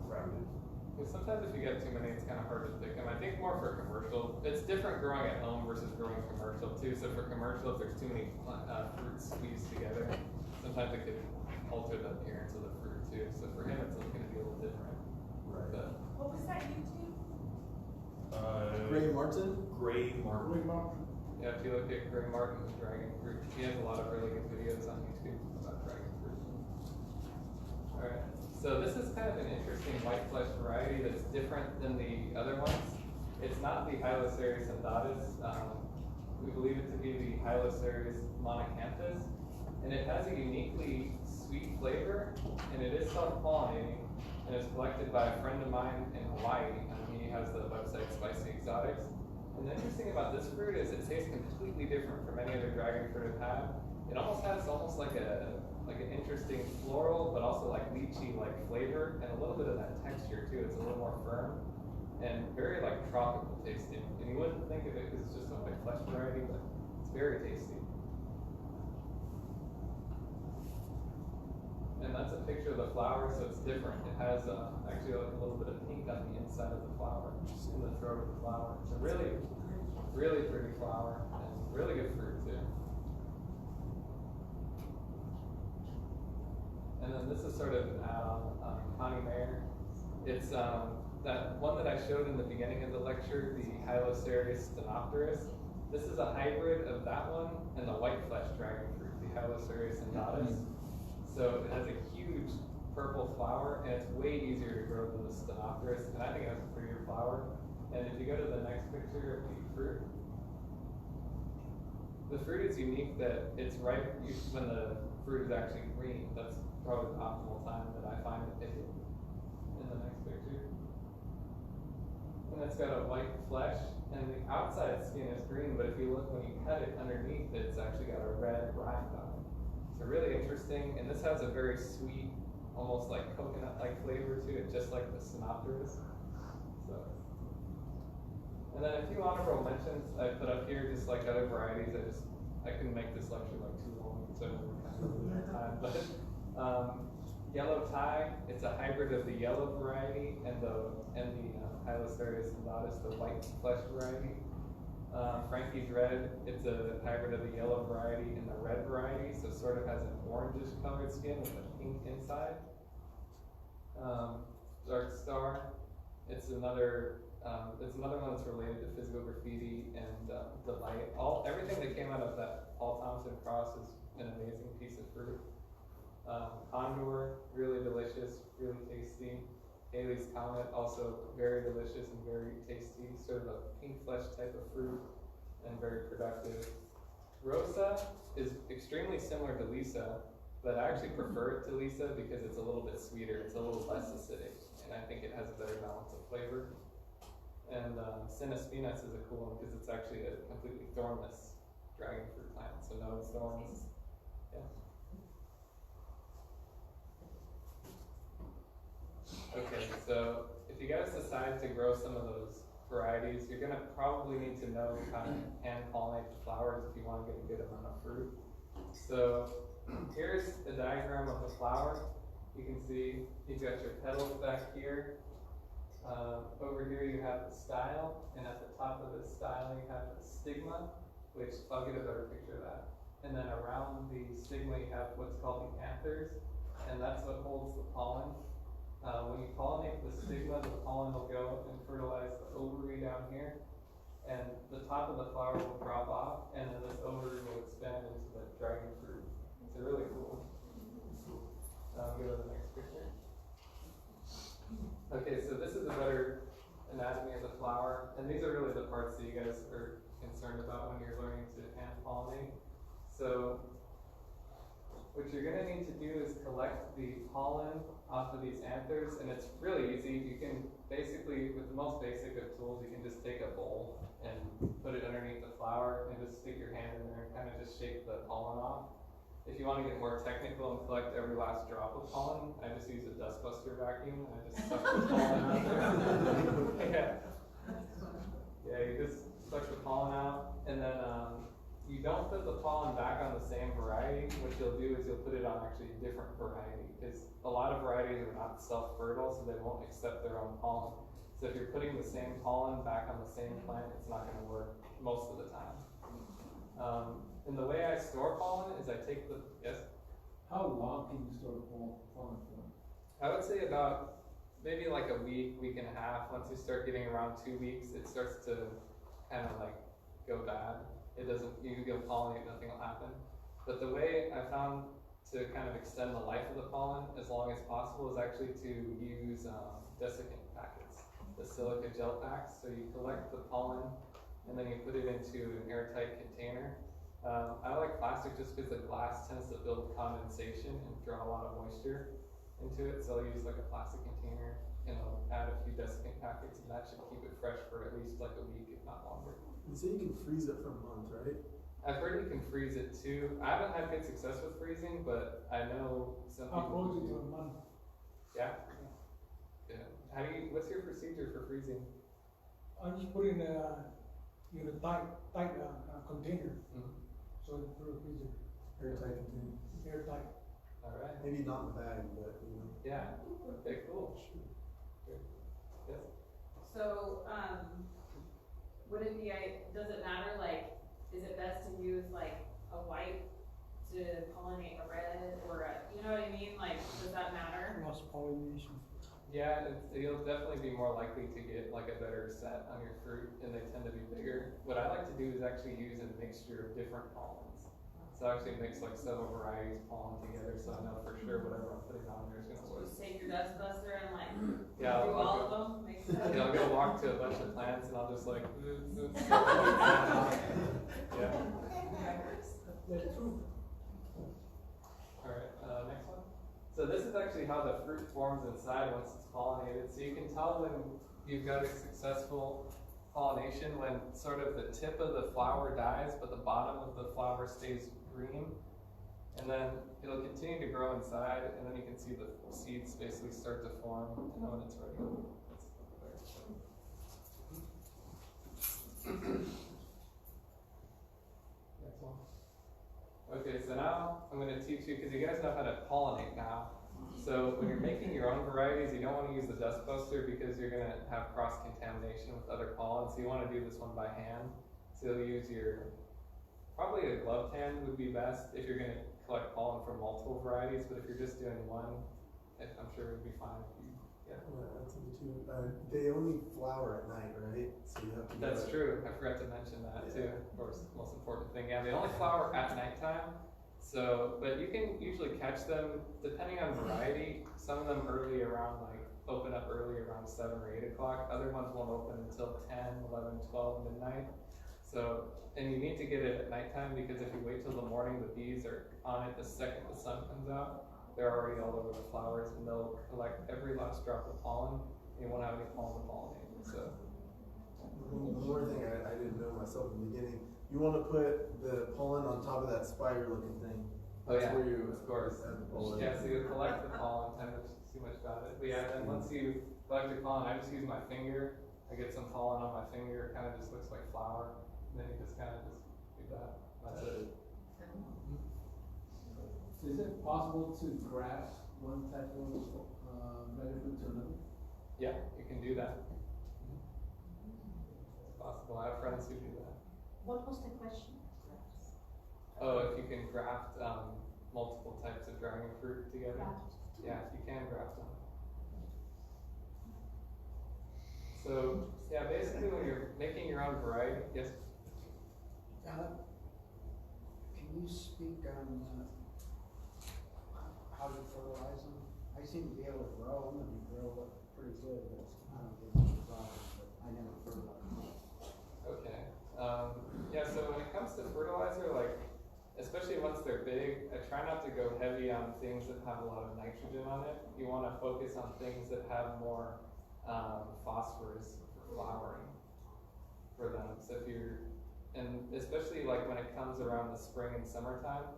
crowded. Because sometimes if you get too many, it's kind of hard to pick them. I think more for commercial. It's different growing at home versus growing commercial too. So for commercial, if there's too many fruits squeezed together, sometimes it could alter the appearance of the fruit too. So for him, it's going to be a little different. Right. But, What was that YouTube? Gray Martin? Gray Martin. Yeah, if you look at Gray Martin's dragon fruit, he has a lot of really good videos on YouTube about dragon fruit. Alright, so this is kind of an interesting white flesh variety that's different than the other ones. It's not the Hylocereus undatus. We believe it to be the Hylocereus monacanthus, and it has a uniquely sweet flavor, and it is self-pollinating, and it's collected by a friend of mine in Hawaii, and he has the website Spicy Exotics. And the interesting about this fruit is it tastes completely different from any other dragon fruit I've had. It almost has like an interesting floral, but also like lychee-like flavor, and a little bit of that texture too. It's a little more firm and very like tropical tasting. And you wouldn't think of it because it's just a white flesh variety, but it's very tasty. And that's a picture of the flower, so it's different. It has actually like a little bit of pink on the inside of the flower, just in the throat of the flower. It's a really, really pretty flower and really good fruit too. And then this is sort of an add-on, Connie Mayer. It's that one that I showed in the beginning of the lecture, the Hylocereus stenopterus. This is a hybrid of that one and the white flesh dragon fruit, the Hylocereus undatus. So it has a huge purple flower, and it's way easier to grow than the stenopterus, and I think it has a prettier flower. And if you go to the next picture of the fruit is unique that it's ripe when the fruit is actually green. That's probably the optimal time that I find to pick it. In the next picture. And it's got a white flesh, and the outside skin is green, but if you look when you cut it underneath, it's actually got a red rind on it. So really interesting, and this has a very sweet, almost like coconut-like flavor to it, just like the Stenopterus. So, and then a few honorable mentions I put up here, just like other varieties. I couldn't make this lecture like too long, so we're kind of losing our time. But yellow tie, it's a hybrid of the yellow variety and the Hylocereus undatus, the white flesh variety. Frankie's Red, it's a hybrid of the yellow variety and the red variety, so it sort of has an orangish colored skin with a pink inside. Dark Star, it's another one that's related to physical graffiti and delight. Everything that came out of that Paul Thompson cross is an amazing piece of fruit. Condor, really delicious, really tasty. Haley's Comet, also very delicious and very tasty, sort of a pink flesh type of fruit and very productive. Rosa is extremely similar to Lisa, but I actually prefer it to Lisa because it's a little bit sweeter, it's a little less acidic, and I think it has a better balance of flavor. And Cinnaspinas is a cool one because it's actually a completely thornless dragon fruit plant, so no thorns. Yeah. Okay, so if you guys decide to grow some of those varieties, you're gonna probably need to know how to hand pollinate the flowers if you want to get a good amount of fruit. So here's a diagram of the flower. You can see you've got your petals back here. Over here you have the style, and at the top of the style you have the stigma, which I'll get a better picture of that. And then around the stigma you have what's called the anthers, and that's what holds the pollen. When you pollinate the stigma, the pollen will go and fertilize the ovary down here, and the top of the flower will drop off, and then this ovary will expand into the dragon fruit. It's really cool. Go to the next picture. Okay, so this is a better anatomy of the flower, and these are really the parts that you guys are concerned about when you're learning to hand pollinate. So what you're gonna need to do is collect the pollen off of these anthers, and it's really easy. You can basically, with the most basic of tools, you can just take a bowl and put it underneath the flower and just stick your hand in there and kind of just shake the pollen off. If you want to get more technical and collect every last drop of pollen, I just use a dustbuster vacuum and I just suck the pollen out there. Yeah, you just suck the pollen out, and then you don't put the pollen back on the same variety. What you'll do is you'll put it on actually a different variety, because a lot of varieties are not self-fertile, so they won't accept their own pollen. So if you're putting the same pollen back on the same plant, it's not going to work most of the time. And the way I store pollen is I take the, yes? How long can you store pollen for? I would say about maybe like a week, week and a half. Once you start getting around 2 weeks, it starts to kind of like go bad. It doesn't, you can go pollinate, nothing will happen. But the way I found to kind of extend the life of the pollen as long as possible is actually to use desiccant packets, the silica gel packs. So you collect the pollen and then you put it into an airtight container. I like plastic just because the glass tends to build condensation and draw a lot of moisture into it. So I'll use like a plastic container and I'll add a few desiccant packets, and that should keep it fresh for at least like a week, if not longer. You say you can freeze it for a month, right? I've heard you can freeze it too. I haven't had good success with freezing, but I know some people I'll do. froze it for a month. Yeah? Yeah. What's your procedure for freezing? I just put in a tight container. Mm-hmm. So it's for a freezer. Airtight container. Airtight. All right. Maybe not in the bag, but you know. Yeah. Okay, cool. Good. Yes? So, would it be, does it matter, like, is it best to use like a white to pollinate a red, or you know what I mean? Like, does that matter? Cross pollination. Yeah, you'll definitely be more likely to get like a better set on your fruit, and they tend to be bigger. What I like to do is actually use a mixture of different pollens. So I actually mix like several varieties pollen together, so I know for sure whatever I'm putting on there is gonna work. Just take your dust buster and like Yeah, do I'll all go- of them, make sense? Yeah, I'll go walk to a bunch of plants and I'll just like, yeah. That's true. Alright, next one. So this is actually how the fruit forms inside once it's pollinated. So you can tell when you've got a successful pollination when sort of the tip of the flower dies, but the bottom of the flower stays green. And then it'll continue to grow inside, and then you can see the seeds basically start to form, and then when it's ready. Next one. Okay, so now I'm going to teach you, because you guys know how to pollinate now. So when you're making your own varieties, you don't want to use the dust buster because you're going to have cross-contamination with other pollen. So you want to do this one by hand. So you'll use probably a gloved hand would be best if you're going to collect pollen from multiple varieties. But if you're just doing one, I'm sure it would be fine if you, yeah. That's something too. They only flower at night, right? So you have to. That's true. I forgot to mention that too. Of course, the most important thing. Yeah, they only flower at nighttime. So, but you can usually catch them depending on variety. Some of them early around open up early around 7 or 8 o'clock. Other ones won't open until 10, 11, 12 midnight. So So, and you need to get it at nighttime because if you wait till the morning, the bees are on it the second the sun comes out. They're already all over the flowers and they'll collect every last drop of pollen. And you won't have any pollen to pollinate. So, One more thing I didn't know myself in the beginning, you want to put the pollen on top of that spider looking thing. oh yeah, Where you of course. add the pollen. Yeah, so you collect the pollen, I don't see much about it. But yeah, then once you collect the pollen, I just use my finger. I get some pollen on my finger, it kind of just looks like flour. And then you just kind of just do that. That's it. Is it possible to graft one type of dragon fruit to another? Yeah, you can do that. It's possible. I have friends who do that. What was the question? Oh, if you can graft multiple types of dragon fruit together. Yeah, you can graft them. So, yeah, basically when you're making your own variety, yes? Can you speak on how to fertilize them? I seem to be able to grow them and they grow pretty good, but I don't get much problem, but I never fertilize them. Okay. Yeah, so when it comes to fertilizer, like, especially once they're big, I try not to go heavy on things that have a lot of nitrogen on it. You want to focus on things that have more phosphorus for flowering for them. So if you're, and especially like when it comes around the spring and summertime,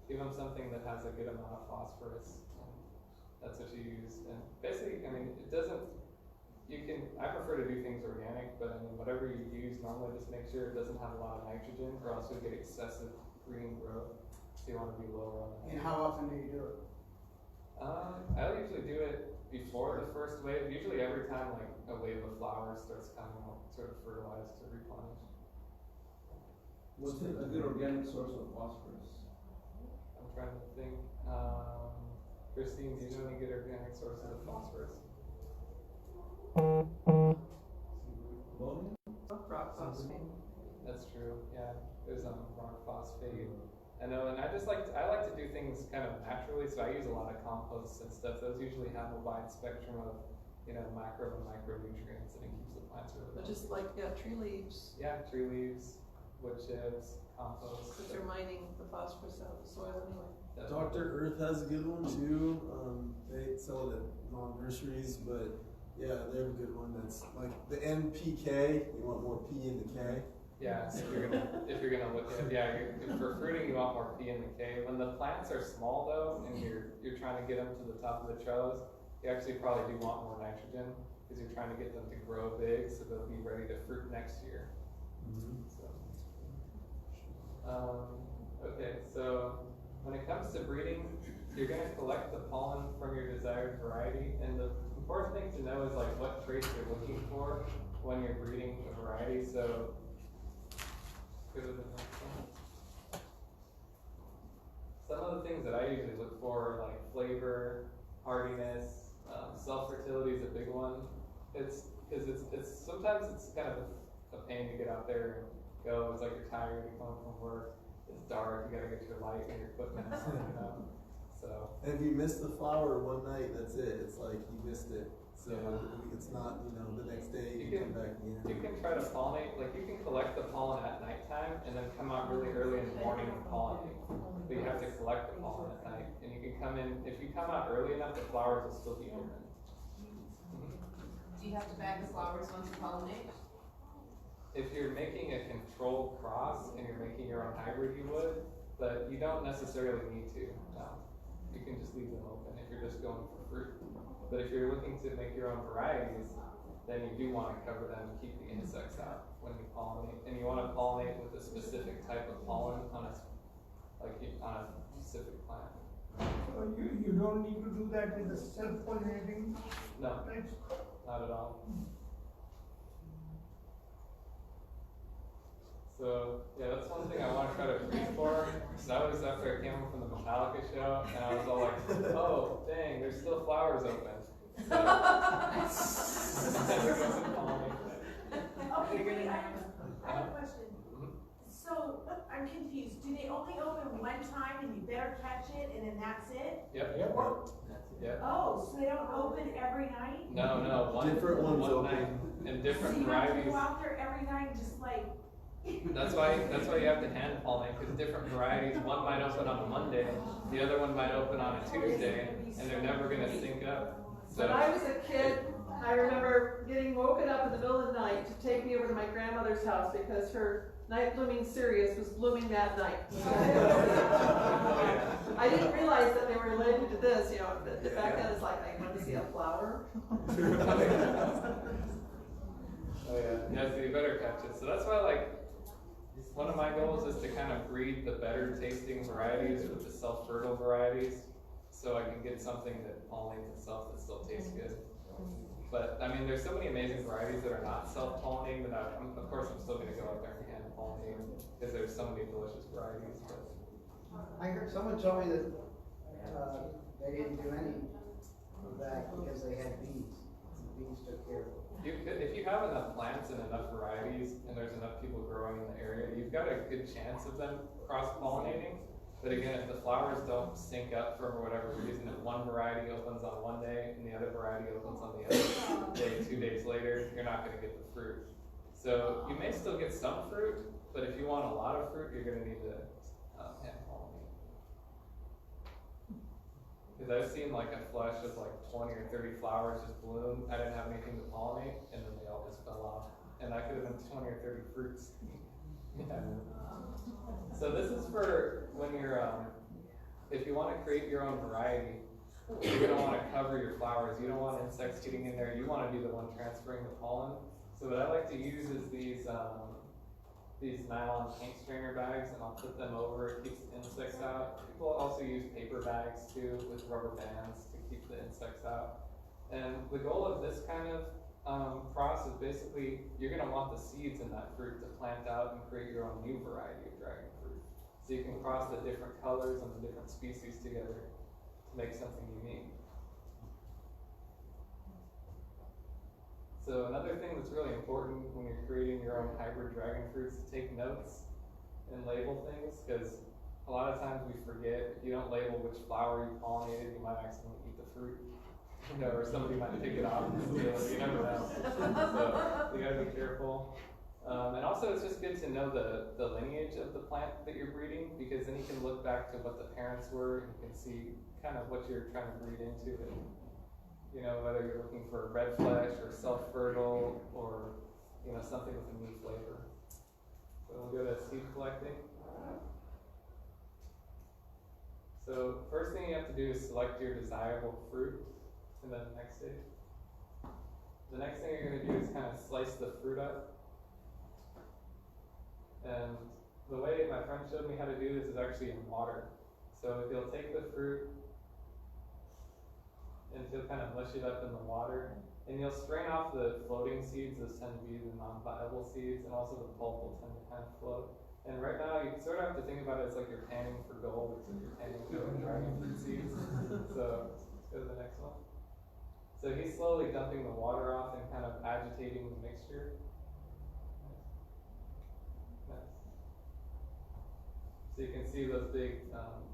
give them something that has a good amount of phosphorus. And that's what you use. And basically, I mean, it doesn't, you can, I prefer to do things organic, but I mean, whatever you use, normally just make sure it doesn't have a lot of nitrogen or else you'll get excessive green growth. So you want to be lower on that. And how often do you do it? I usually do it before the first wave. Usually every time like a wave of flowers starts coming, I'll sort of fertilize to replenish. What's a good organic source of phosphorus? I'm trying to think. Christine, do you know any good organic sources of phosphorus? Ammonia? Rock phosphate. That's true. Yeah, there's rock phosphate. I know, and I like to do things kind of naturally. So I use a lot of composts and stuff. Those usually have a wide spectrum of, you know, macro and micronutrients, and it keeps the plants really. But just like, yeah, tree leaves, Yeah, tree leaves, wood chips, compost. because they're mining the phosphorus out of the soil anyway. Dr. Earth has a good one too. They sell it at non-nurseries, but yeah, they have a good one that's like the NPK. You want more P in the K. Yeah, so if you're gonna look at for fruiting you want more P in the K. When the plants are small though, and you're trying to get them to the top of the trellis, you actually probably do want more nitrogen because you're trying to get them to grow big so they'll be ready to fruit next year. So, okay, so when it comes to breeding, you're gonna collect the pollen from your desired variety, and the important thing to know is like what traits you're looking for when you're breeding a variety. So go to the next one. Some of the things that I usually look for are like flavor, hardiness, self-fertility is a big one. It's because it's sometimes it's kind of a pain to get out there and go. It's like you're tired, you're coming from work, it's dark, you gotta get your light and your equipment, you know. So. And if you miss the flower one night, that's it. It's like you missed it. So it's not, you know, the next day you come back again. You can try to pollinate, like you can collect the pollen at nighttime and then come out really early in the morning and pollinate. But you have to collect the pollen at night. And you can come in, if you come out early enough, the flowers will still be open. Do you have to bag the flowers once you pollinate? If you're making a controlled cross and you're making your own hybrid, you would, but you don't necessarily need to. No. You can just leave them open if you're just going for fruit. But if you're looking to make your own varieties, then you do want to cover them and keep the insects out when you pollinate. And you want to pollinate with a specific type of pollen on a specific plant. So you don't need to do that with the self-pollinating? No, plants? not at all. So yeah, that's one thing I want to try to breathe for. Because that was after I came home from the Metallica show, and I was all like, "Oh, dang, there's still flowers open." So, Okay, wait, I have a question. So, I'm confused. Do they only open one time and you better catch it and then that's it? Yep. Yep. Oh, so they don't open every night? No, one different ones one open. night and different So you have to varieties. go out there every night and just like That's why you have to hand pollinate, because different varieties, one might open on a Monday, the other one might open on a Tuesday, and they're never gonna sync up. So, When I was a kid, I remember getting woken up in the middle of the night to take me over to my grandmother's house because her night blooming cereus was blooming that night. I didn't realize that they were related to this, you know, back then it's like, I want to see a flower. oh yeah, so you better catch it. So that's why, like, one of my goals is to kind of breed the better tasting varieties with the self-fertile varieties, so I can get something that pollinates itself that still tastes good. But I mean, there's so many amazing varieties that are not self-pollinating that of course I'm still going to go out there and hand pollinate because there's so many delicious varieties. But I heard someone told me that they didn't do any of that because they had bees. The bees took care of it. if you have enough plants and enough varieties, and there's enough people growing in the area, you've got a good chance of them cross-pollinating. But again, if the flowers don't sync up for whatever reason, if one variety opens on one day and the other variety opens on the other day, 2 days later, you're not going to get the fruit. So you may still get some fruit, but if you want a lot of fruit, you're going to need to hand pollinate. Because I've seen like a flush of like 20 or 30 flowers just bloom. I didn't have anything to pollinate, and then they all just fell off. And that could have been 20 or 30 fruits. Yeah. So this is for when you're, if you want to create your own variety, you're going to want to cover your flowers. You don't want insects getting in there. You want to be the one transferring the pollen. So what I like to use is these nylon paint strainer bags, and I'll put them over. It keeps the insects out. People also use paper bags too with rubber bands to keep the insects out. And the goal of this kind of process is basically you're going to want the seeds in that fruit to plant out and create your own new variety of dragon fruit. So you can cross the different colors and the different species together to make something unique. So another thing that's really important when you're creating your own hybrid dragon fruits is to take notes and label things, because a lot of times we forget. If you don't label which flower you pollinated, you might accidentally eat the fruit. You know, or somebody might pick it off and steal it. You never know. So you gotta be careful. And also, it's just good to know the lineage of the plant that you're breeding, because then you can look back to what the parents were, and you can see kind of what you're trying to breed into, and you know, whether you're looking for red flesh or self-fertile or you know, something with a new flavor. So we'll go to seed collecting. So first thing you have to do is select your desirable fruit. And then the next stage. The next thing you're going to do is kind of slice the fruit up. And the way my friend showed me how to do this is actually in water. So if you'll take the fruit and you'll kind of mush it up in the water, and you'll strain off the floating seeds. Those tend to be the non-viable seeds, and also the pulp will tend to kind of float. And right now, you sort of have to think about it as like you're panning for gold, except you're panning for dragon fruit seeds. So let's go to the next one. So he's slowly dumping the water off and kind of agitating the mixture. Nice. So you can see those big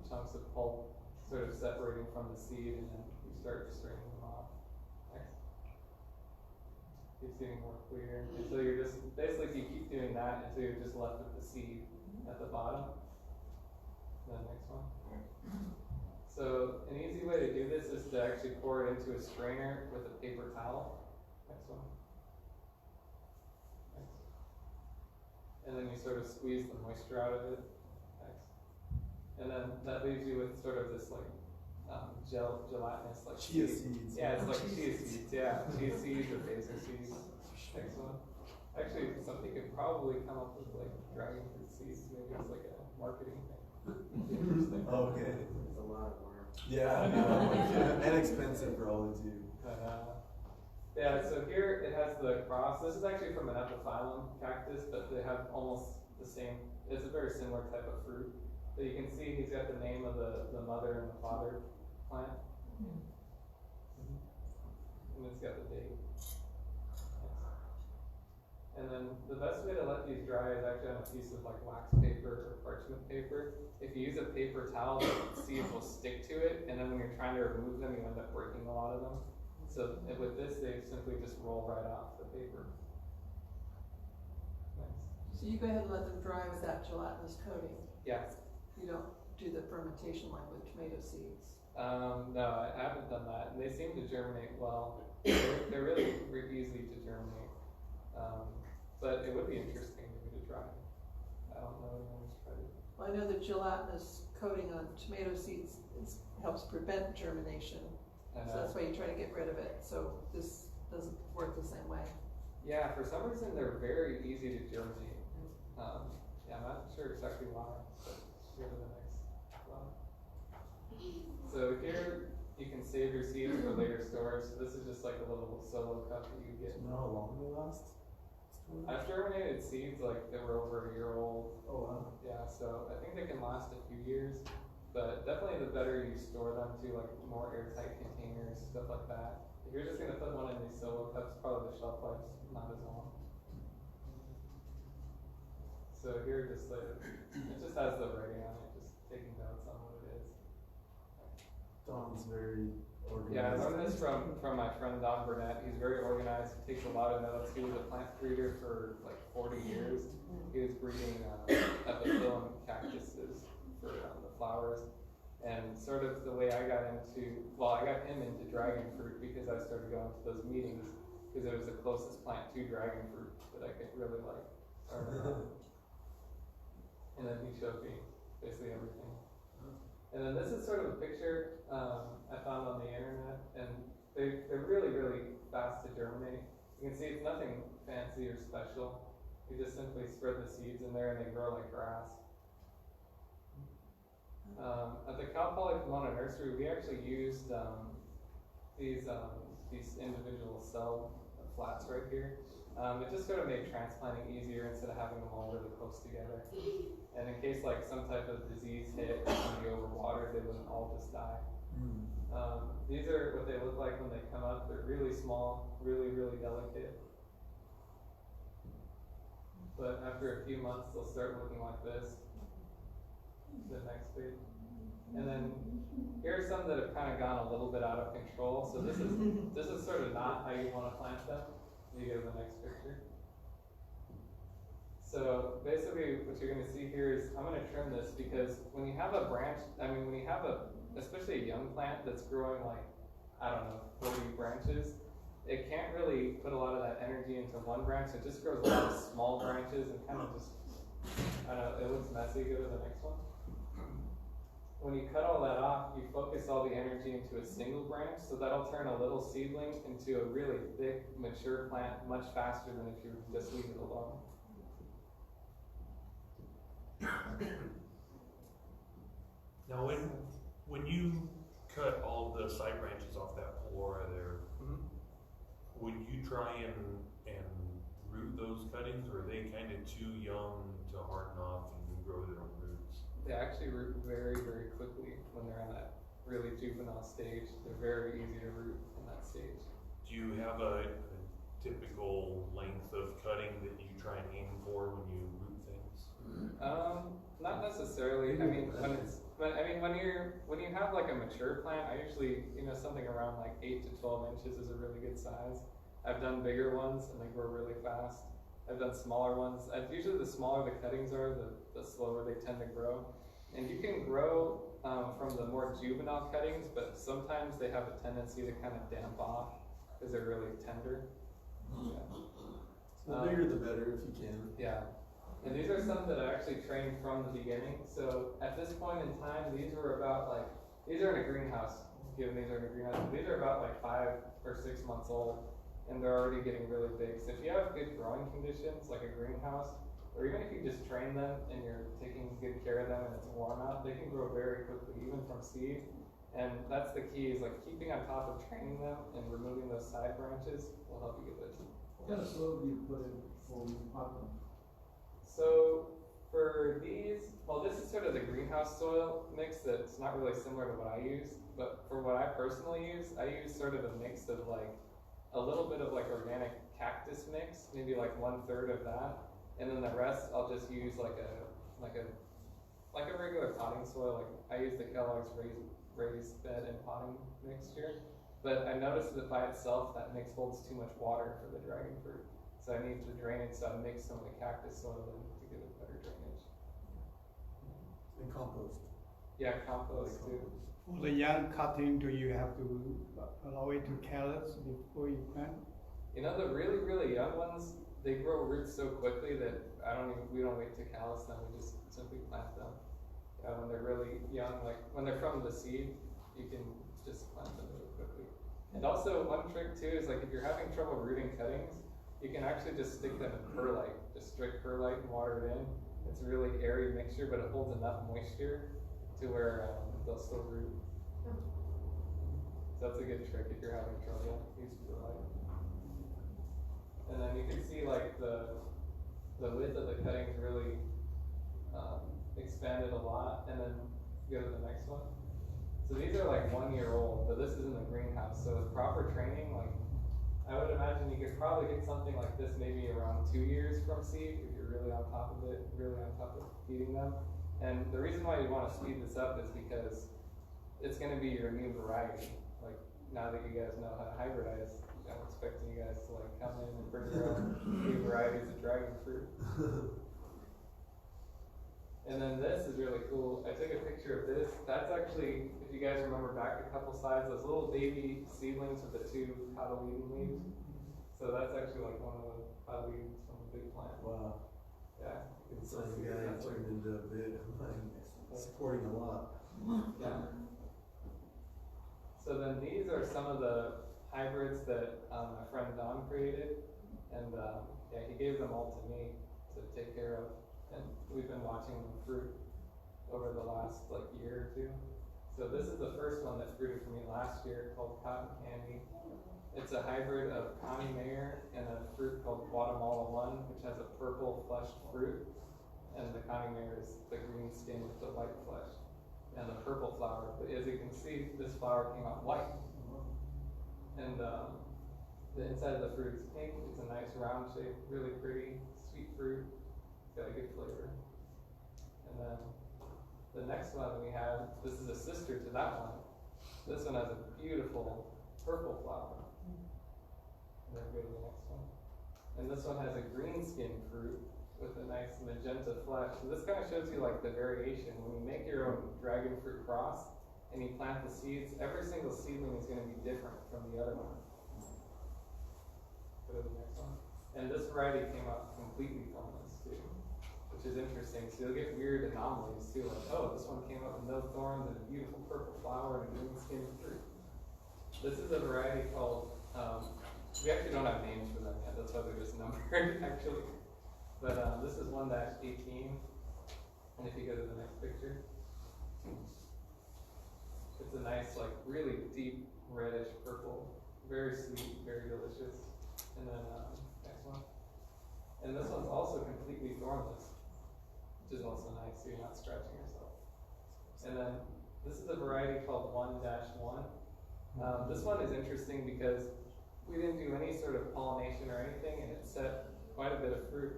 chunks of pulp sort of separating from the seed, and then you start straining them off. Next. Keeps getting more clear. And so you're just, basically you keep doing that until you're just left with the seed at the bottom. And then next one. So an easy way to do this is to actually pour it into a strainer with a paper towel. Next one. Next. And then you sort of squeeze the moisture out of it. Next. And then that leaves you with sort of this like gelatinous like chia seeds. Yeah, it's like chia seeds. Yeah, chia seeds or basil seeds. Next one. Actually, somebody could probably come up with like dragon fruit seeds. Maybe it's like a marketing thing. Interesting. Okay. It's a lot of work. Yeah, I know. And expensive probably too. Yeah, so here it has the cross. This is actually from an epiphyllum cactus, but they have almost the same, it's a very similar type of fruit. But you can see he's got the name of the mother and the father plant. And it's got the date. And then the best way to let these dry is actually on a piece of like wax paper or parchment paper. If you use a paper towel, the seeds will stick to it, and then when you're trying to remove them, you end up breaking a lot of them. So with this, they simply just roll right off the paper. Nice. So you go ahead and let them dry with that gelatinous coating. Yeah. You don't do the fermentation like with tomato seeds. No, I haven't done that, and they seem to germinate well. They're really easy to germinate. But it would be interesting maybe to try. I don't know anyone's tried it. Well, I know the gelatinous coating on tomato seeds helps prevent germination. And, So that's why you try to get rid of it. So this doesn't work the same way. yeah, for some reason they're very easy to germinate. Yeah, I'm not sure exactly why, but let's go to the next slide. So here you can save your seeds for later storage. So this is just like a little solo cup that you get. Do you know how long they last? I've germinated seeds like that were over a year old. Oh wow. Yeah, so I think they can last a few years, but definitely the better you store them to like more airtight containers, stuff like that. If you're just gonna put one in these solo cups, probably the shelf life's not as long. So here just like, it just has the writing on it, just taking notes on what it is. Don's very organized. Yeah, I learned this from my friend Don Burnett. He's very organized, he takes a lot of notes. He was a plant breeder for like 40 years. He was breeding epiphyllum cactuses for the flowers. And sort of the way I got him into dragon fruit because I started going to those meetings because it was the closest plant to dragon fruit that I could really like learn about. And then he showed me basically everything. And then this is sort of a picture I found on the internet, and they're really, really fast to germinate. You can see it's nothing fancy or special. You just simply spread the seeds in there and they grow like grass. At the Cal Poly Pomona Nursery, we actually used these individual cell flats right here. It just sort of made transplanting easier instead of having them all really close together. And in case like some type of disease hit or somebody overwatered, they wouldn't all just die. These are what they look like when they come up. They're really small, really, really delicate. But after a few months, they'll start looking like this. The next page. And then here are some that have kind of gone a little bit out of control. So this is sort of not how you want to plant them. You go to the next picture. So basically what you're going to see here is, I'm going to trim this because when you have a branch, when you have especially a young plant that's growing like, I don't know, 40 branches, it can't really put a lot of that energy into one branch. It just grows a lot of small branches and kind of just, I don't know, it looks messy. Go to the next one. When you cut all that off, you focus all the energy into a single branch, so that'll turn a little seedling into a really thick, mature plant much faster than if you just leave it alone. Now, when you cut all the side branches off that flora there, would you try and root those cuttings, or are they kind of too young to harden off and grow their own roots? They actually root very, very quickly when they're in that really juvenile stage. They're very easy to root in that stage. Do you have a typical length of cutting that you try and aim for when you root things? Not necessarily. when you have like a mature plant, I usually, something around like 8 to 12 inches is a really good size. I've done bigger ones and they grow really fast. I've done smaller ones. Usually the smaller the cuttings are, the slower they tend to grow. And you can grow from the more juvenile cuttings, but sometimes they have a tendency to kind of damp off because they're really tender. Yeah. The bigger the better if you can. Yeah. And these are some that I actually trained from the beginning. So at this point in time, these are in a greenhouse. Given these are in a greenhouse, these are about like 5 or 6 months old, and they're already getting really big. So if you have good growing conditions, like a greenhouse, or even if you just train them and you're taking good care of them and it's warm out, they can grow very quickly, even from seed. And that's the key, is like keeping on top of training them and removing those side branches will help you get those. What kind of soil do you put in before you pot them? So for these, well, this is sort of the greenhouse soil mix that's not really similar to what I use, but for what I personally use, I use sort of a mix of like a little bit of like organic cactus mix, maybe like 1/3 of that, and then the rest I'll just use like a regular potting soil. Like I use the Kellogg's raised bed and potting mixture, but I noticed that by itself that mix holds too much water for the dragon fruit. So I need the drainage, so I mix some of the cactus soil in to get a better drainage. And compost. Yeah, compost too. For the young cutting, do you have to allow it to callus before you plant? You know, the really, really young ones, they grow roots so quickly that we don't wait to callus them, we just simply plant them. When they're really young, like when they're from the seed, you can just plant them really quickly. And also one trick too is like if you're having trouble rooting cuttings, you can actually just stick them in perlite, just straight perlite and water it in. It's a really airy mixture, but it holds enough moisture to where they'll still root. So that's a good trick if you're having trouble, use perlite. And then you can see like the width of the cuttings really expanded a lot, and then go to the next one. So these are like 1 year old, but this is in the greenhouse. So with proper training, like I would imagine you could probably get something like this maybe around 2 years from seed if you're really on top of it, really on top of feeding them. And the reason why you want to speed this up is because it's going to be your new variety. Like now that you guys know how to hybridize, I'm expecting you guys to like come in and bring your own new varieties of dragon fruit. And then this is really cool. I took a picture of this. That's actually, if you guys remember back a couple slides, those little baby seedlings with the 2 cotyledon leaves. So that's actually like one of the cotyledons from a big plant. Wow. Yeah. So you guys turned into a bit like supporting a lot. Yeah. So then these are some of the hybrids that my friend Don created, and yeah, he gave them all to me to take care of. And we've been watching them fruit over the last like year or 2. So this is the first one that fruited for me last year, called Cotton Candy. It's a hybrid of Connie Mayer and a fruit called Guatemala 1, which has a purple fleshed fruit. And the Connie Mayer is the green skin with the white flesh and the purple flower. But as you can see, this flower came out white. And the inside of the fruit is pink. It's a nice round shape, really pretty, sweet fruit. Got a good flavor. And then the next one we have, this is a sister to that one. This one has a beautiful purple flower. And then go to the next one. And this one has a green skin fruit with a nice magenta flesh. So this kind of shows you like the variation. When you make your own dragon fruit cross and you plant the seeds, every single seedling is going to be different from the other one. Go to the next one. And this variety came out completely thornless too, which is interesting. So you'll get weird anomalies too, like, oh, this one came up with no thorns and a beautiful purple flower and a green skin fruit. This is a variety called, we actually don't have names for them yet, that's why they're just numbered actually. But this is 1-18, and if you go to the next picture, it's a nice, like, really deep reddish purple, very sweet, very delicious. And then next one. And this one's also completely thornless, which is also nice, so you're not scratching yourself. And then this is a variety called 1-1. This one is interesting because we didn't do any sort of pollination or anything, and it set quite a bit of fruit.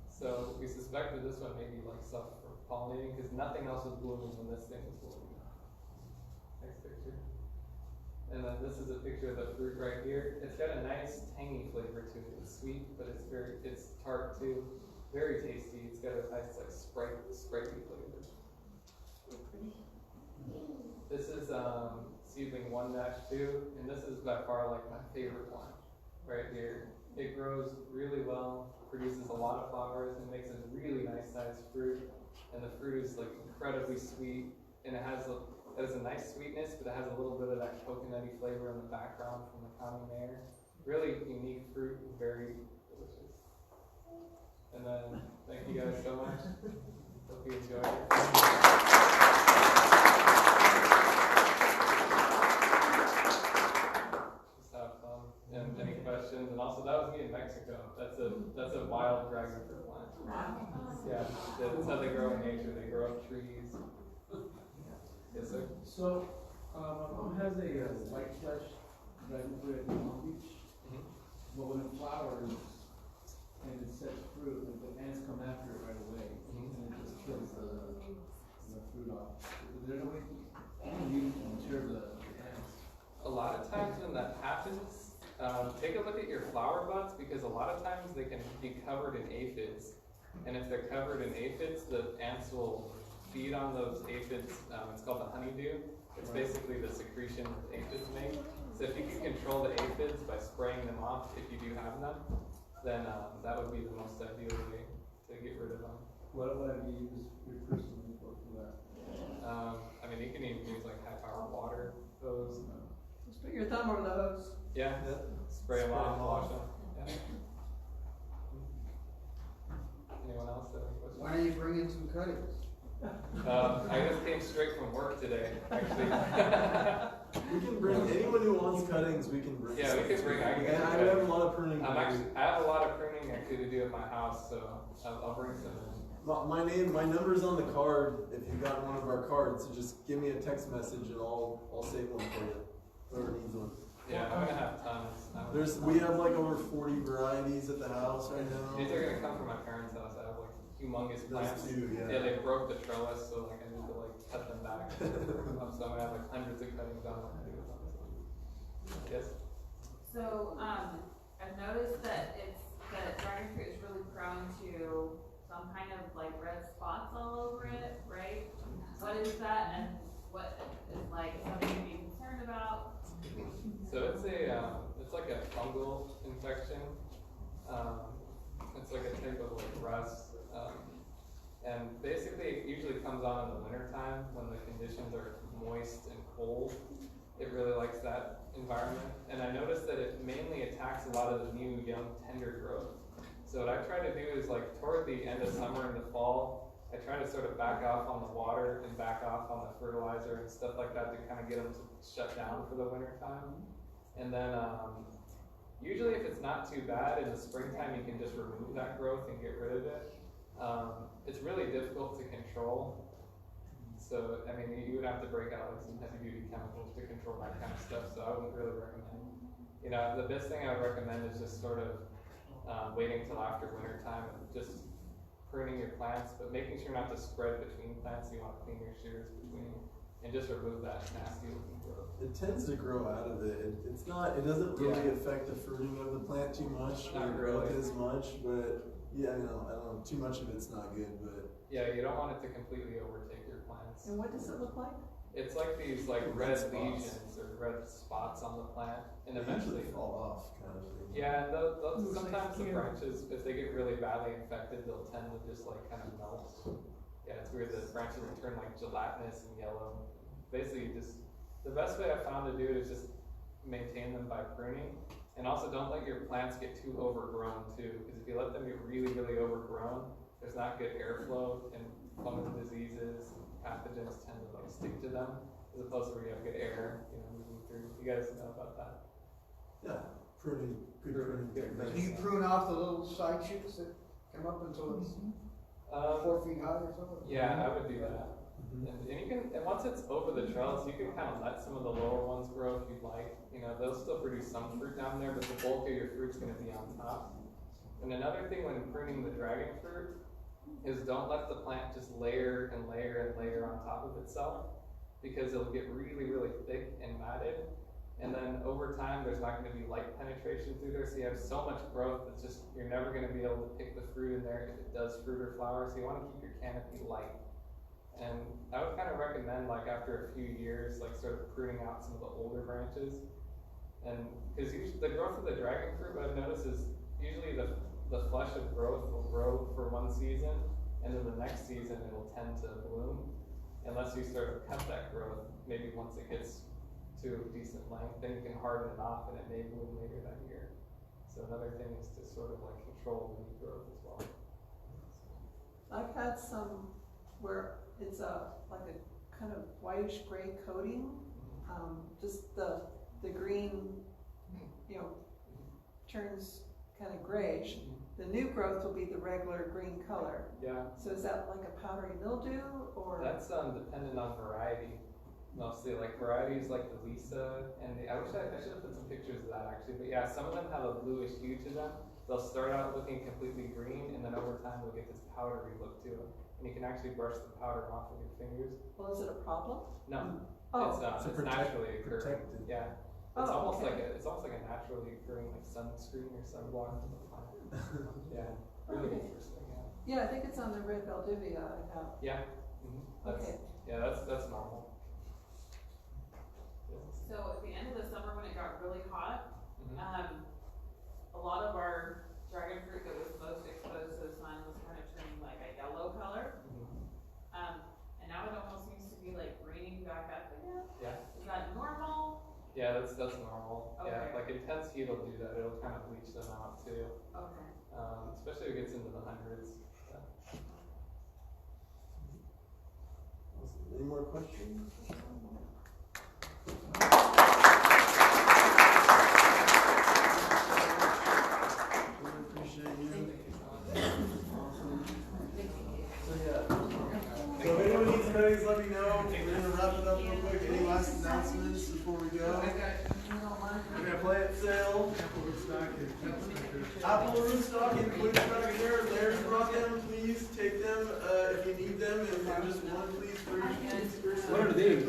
So we suspected this one maybe like self-pollinating because nothing else was blooming when this thing was blooming. Next picture. And then this is a picture of the fruit right here. It's got a nice tangy flavor to it. It's sweet, but it's tart too. Very tasty. It's got a nice like sprightly flavor. This is seedling 1-2, and this is by far like my favorite one right here. It grows really well, produces a lot of flowers, and makes a really nice sized fruit. And the fruit is like incredibly sweet, and it has a nice sweetness, but it has a little bit of that coconutty flavor in the background from the Connie Mayer. Really unique fruit, very delicious. And then, thank you guys so much. Hope you enjoyed it. And any questions? And also, that was me in Mexico. That's a wild dragon fruit plant. Yeah, that's how they grow in nature. They grow up trees. Yes, sir. So, my mom has a white flesh dragon fruit at Long Beach, but when it flowers and it sets fruit, the ants come after it right away, and it just kills the fruit off. Is there no way you can deter the ants? A lot of times when that happens, Take a look at your flower buds because a lot of times they can be covered in aphids. And if they're covered in aphids, the ants will feed on those aphids. It's called the honeydew. It's basically the secretion that aphids make. So if you can control the aphids by spraying them off, if you do have them, then that would be the most ideal way to get rid of them. What have you used your personally for that? I mean, you can even use like high power water hose. Just put your thumb over the hose. Yeah, spray them off, wash them. Yeah. Anyone else have any questions? Why don't you bring in some cuttings? I just came straight from work today, actually. We can bring, anyone who wants cuttings, we can bring. Yeah, we can bring, I And I have a lot of pruning. I have a lot of pruning actually to do at my house, so I'll bring some in. My number's on the card, if you got one of our cards, so just give me a text message and I'll save one for you, whoever needs one. Yeah, I'm gonna have tons. We have like over 40 varieties at the house right now. These are gonna come from my parents' house. I have like humongous plants. Those two, yeah. Yeah, they broke the trellis, so like I need to like cut them back. So I'm gonna have like hundreds of cuttings on what to do with them. Yes? So, I've noticed that dragon fruit is really prone to some kind of like red spots all over it, right? What is that and what is like something to be concerned about? So it's like a fungal infection. It's like a type of like rust. And basically it usually comes on in the winter time when the conditions are moist and cold. It really likes that environment. And I noticed that it mainly attacks a lot of the new young tender growth. So what I try to do is like toward the end of summer and the fall, I try to sort of back off on the water and back off on the fertilizer and stuff like that to kind of get them to shut down for the winter time. And then usually if it's not too bad in the springtime, you can just remove that growth and get rid of it. It's really difficult to control. So, I mean, you would have to break out like some heavy duty chemicals to control that kind of stuff, so I wouldn't really recommend. You know, the best thing I would recommend is just sort of waiting till after winter time and just pruning your plants, but making sure not to spread between plants. You want to clean your shears between and just remove that nasty looking growth. It tends to grow out of it. It doesn't really affect the fruiting of the plant too much, or the growth as much, but yeah, I don't know, too much of it's not good, but. Yeah, you don't want it to completely overtake your plants. And what does it look like? It's like these like red lesions or red spots on the plant, and eventually fall off, kind of thing. Yeah, and sometimes the branches, if they get really badly infected, they'll tend to just like kind of melt. Yeah, it's weird. The branches will turn like gelatinous and yellow. Basically, the best way I've found to do it is just maintain them by pruning, and also don't let your plants get too overgrown too. Because if you let them get really, really overgrown, there's not good airflow, and fungal diseases and pathogens tend to like stick to them, as opposed to where you have good air, moving through. You guys know about that? Yeah, pruning, good pruning. Do you prune off the little side shoots that come up until it's 4 feet high or something? Yeah, I would do that. And you can, and once it's over the trellis, you can kind of let some of the lower ones grow if you'd like. They'll still produce some fruit down there, but the bulk of your fruit's going to be on top. And another thing when pruning the dragon fruit is don't let the plant just layer and layer and layer on top of itself, because it'll get really, really thick and matted. And then over time, there's not going to be light penetration through there, so you have so much growth that you're never going to be able to pick the fruit in there if it does fruit or flower. So you want to keep your canopy light. And I would kind of recommend, like after a few years, like sort of pruning out some of the older branches. And because the growth of the dragon fruit, what I've noticed is usually the flesh of growth will grow for one season, and then the next season it will tend to bloom, unless you sort of cut that growth. Maybe once it gets to a decent length, then you can harden it off, and it may bloom later that year. So another thing is to sort of like control the new growth as well. I've had some where it's like a kind of whitish gray coating, just the green, turns kind of grayish. The new growth will be the regular green color. Yeah. So is that like a powdery mildew, or? That's dependent on variety. Mostly like varieties like the Lisa and I should have put some pictures of that actually, but yeah, some of them have a bluish hue to them. They'll start out looking completely green, and then over time they'll get this powdery look to them. And you can actually brush the powder off with your fingers. Well, is it a problem? No. Oh. It's naturally occurring. Yeah. It's Oh, almost okay. it's almost like a naturally occurring like sunscreen or sunblock to the plant. Yeah, really Okay. interesting, Yeah, I think it's on the red Valdivia I have. yeah. That's, Okay. yeah, that's normal. Yes. So at the end of the summer, when it got really hot, Mhm. a lot of our dragon fruit that was most exposed to the sun was kind of turning like a yellow color. And now it almost seems to be like greening back up again. Yeah. Is that normal? Yeah, that's normal. Yeah, Okay. like intense heat will do that. It'll kind of bleach them out too. Okay. Especially if it gets into the hundreds. Yeah. Awesome. Any more questions? Really appreciate you. Awesome. So yeah. So if anyone needs pennies, let me know. We're gonna wrap it up real quick. Any last announcements before we go? We're gonna plant sale. Apple rootstock and Quince back here. Larry brought them. Please take them if you need them. And just one, please, for each person. What are these?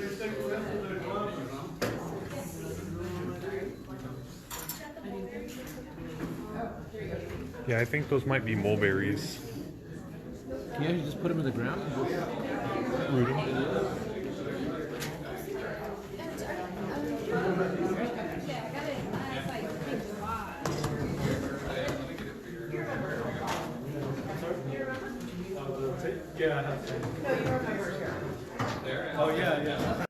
Yeah, I think those might be mulberries. Yeah, you just put them in the ground and just Root 'em. Yeah. There. Oh, yeah, yeah.